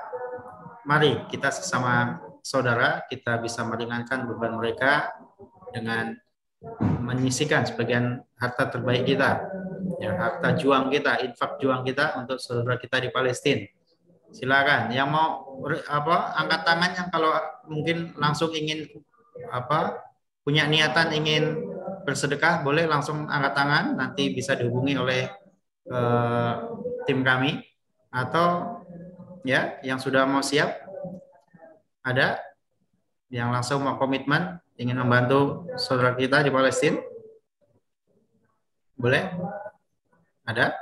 mari kita sesama saudara, kita bisa meringankan beban mereka dengan menyisihkan sebagian harta terbaik kita, ya, harta juang kita, infak juang kita untuk saudara kita di Palestina. Silakan yang mau angkat tangan, yang kalau mungkin langsung ingin punya niatan ingin bersedekah, boleh langsung angkat tangan, nanti bisa dihubungi oleh tim kami, atau ya yang sudah mau siap, ada yang langsung mau komitmen ingin membantu saudara kita di Palestina, boleh? Ada?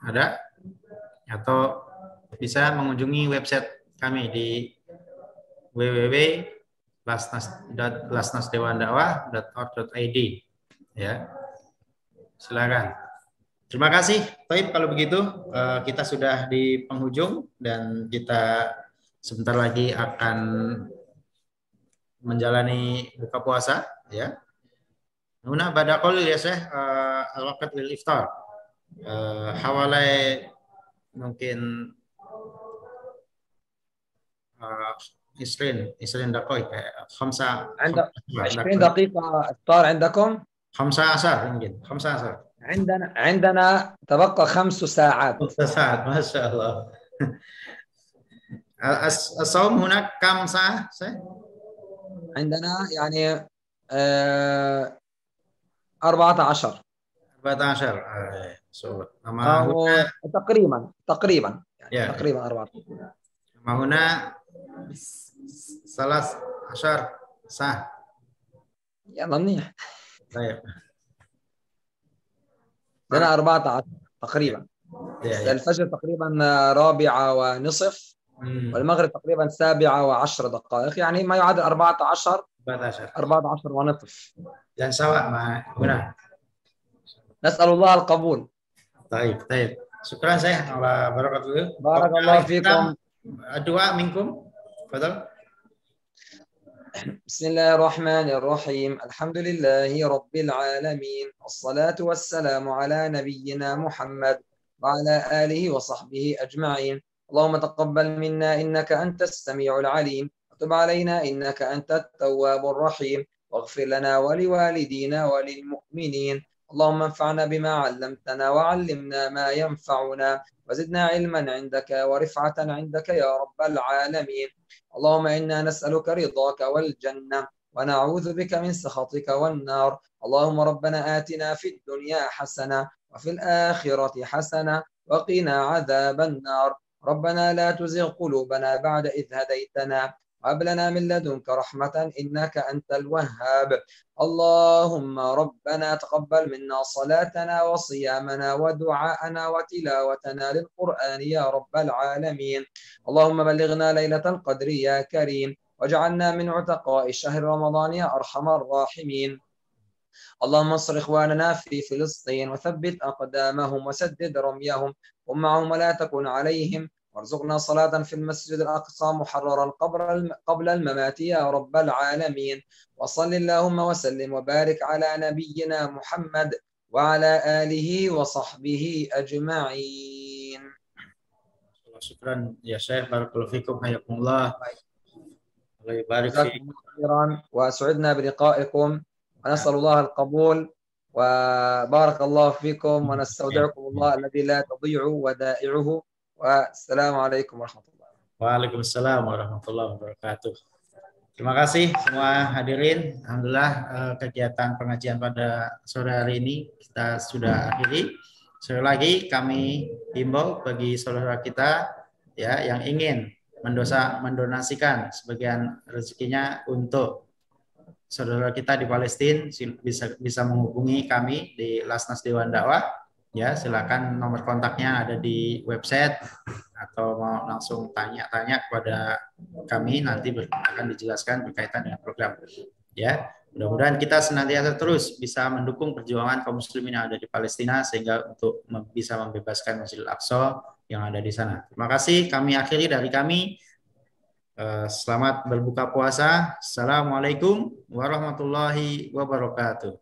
Ada? Atau bisa mengunjungi website kami di www.lasnasdewandawah.org.id ya. Silakan. Terima kasih. Baik, kalau begitu kita sudah di penghujung dan kita sebentar lagi akan menjalani buka puasa ya. Huna ba'da qalil ya Syekh al-waqt lil iftar. Hawalai mungkin 20 دقائق 5 عندك 20 دقيقة إفطار عندكم؟ 15 ممكن 15. عندنا تبقى 5 ساعات. 5 ساعات ما شاء الله. الصوم هناك كم ساعة؟ عندنا يعني 14 تقريبا يعني تقريبا 14. ما هنا 13 ساعة. يلا منيح. طيب لنا 14 تقريبا. Ya, ya. الفجر تقريبا 4:30 والمغرب تقريبا 7:10 يعني ما يعادل 14 14. 14 ونصف. Dan sawa ma benar. نسأل الله القبول. طيب طيب. Syukran saya ala barakatuh. بارك الله فيكم. Dua minkum. Fadal. بسم الله الرحمن الرحيم. الحمد لله رب العالمين، والصلاة والسلام على نبينا محمد وعلى آله وصحبه أجمعين. اللهم تقبل منا إنك أنت السميع العليم، وتب علينا إنك أنت التواب الرحيم، واغفر لنا ولوالدينا وللمؤمنين. اللهم انفعنا بما علمتنا وعلمنا ما ينفعنا وزدنا علما عندك ورفعة عندك يا رب العالمين. اللهم إنا نسألك رضاك والجنة ونعوذ بك من سخطك والنار. اللهم ربنا آتنا في الدنيا حسنة وفي الآخرة حسنة وقنا عذاب النار. ربنا لا تزغ قلوبنا بعد إذ هديتنا وهب لنا من لدنك رحمة إنك أنت الوهاب. اللهم ربنا تقبل منا صلاتنا وصيامنا ودعاءنا وتلاوتنا للقرآن يا رب العالمين. اللهم بلغنا ليلة القدر يا كريم، واجعلنا من عتقاء شهر رمضان يا أرحم الراحمين. اللهم انصر إخواننا في فلسطين وثبت أقدامهم وسدد رميهم ومعهم ولا تكن عليهم، وارزقنا صلاة في المسجد الأقصى محررا قبل الممات يا رب العالمين. وصل اللهم وسلم وبارك على نبينا محمد وعلى آله وصحبه أجمعين. Syukran ya Syekh, barakallahu fikum, hayakumullah. Allah yubarik جزاكم الله خيرا وسعدنا بلقائكم ونسأل الله القبول وبارك الله فيكم ونستودعكم الله الذي لا تضيع ودائعه. والسلام عليكم ورحمة الله. Waalaikumsalam warahmatullahi wabarakatuh. Terima kasih semua hadirin. Alhamdulillah kegiatan pengajian pada sore hari ini kita sudah akhiri. Sekali lagi kami himbau bagi saudara kita ya yang ingin mendonasikan sebagian rezekinya untuk saudara kita di Palestina bisa menghubungi kami di Lasnas Dewan Dakwah. Ya, silakan nomor kontaknya ada di website atau mau langsung tanya-tanya kepada kami nanti akan dijelaskan berkaitan dengan program. Ya, mudah-mudahan kita senantiasa terus bisa mendukung perjuangan kaum muslimin yang ada di Palestina sehingga untuk bisa membebaskan Masjidil Aqsa yang ada di sana. Terima kasih. Kami akhiri dari kami. Selamat berbuka puasa. Assalamualaikum warahmatullahi wabarakatuh.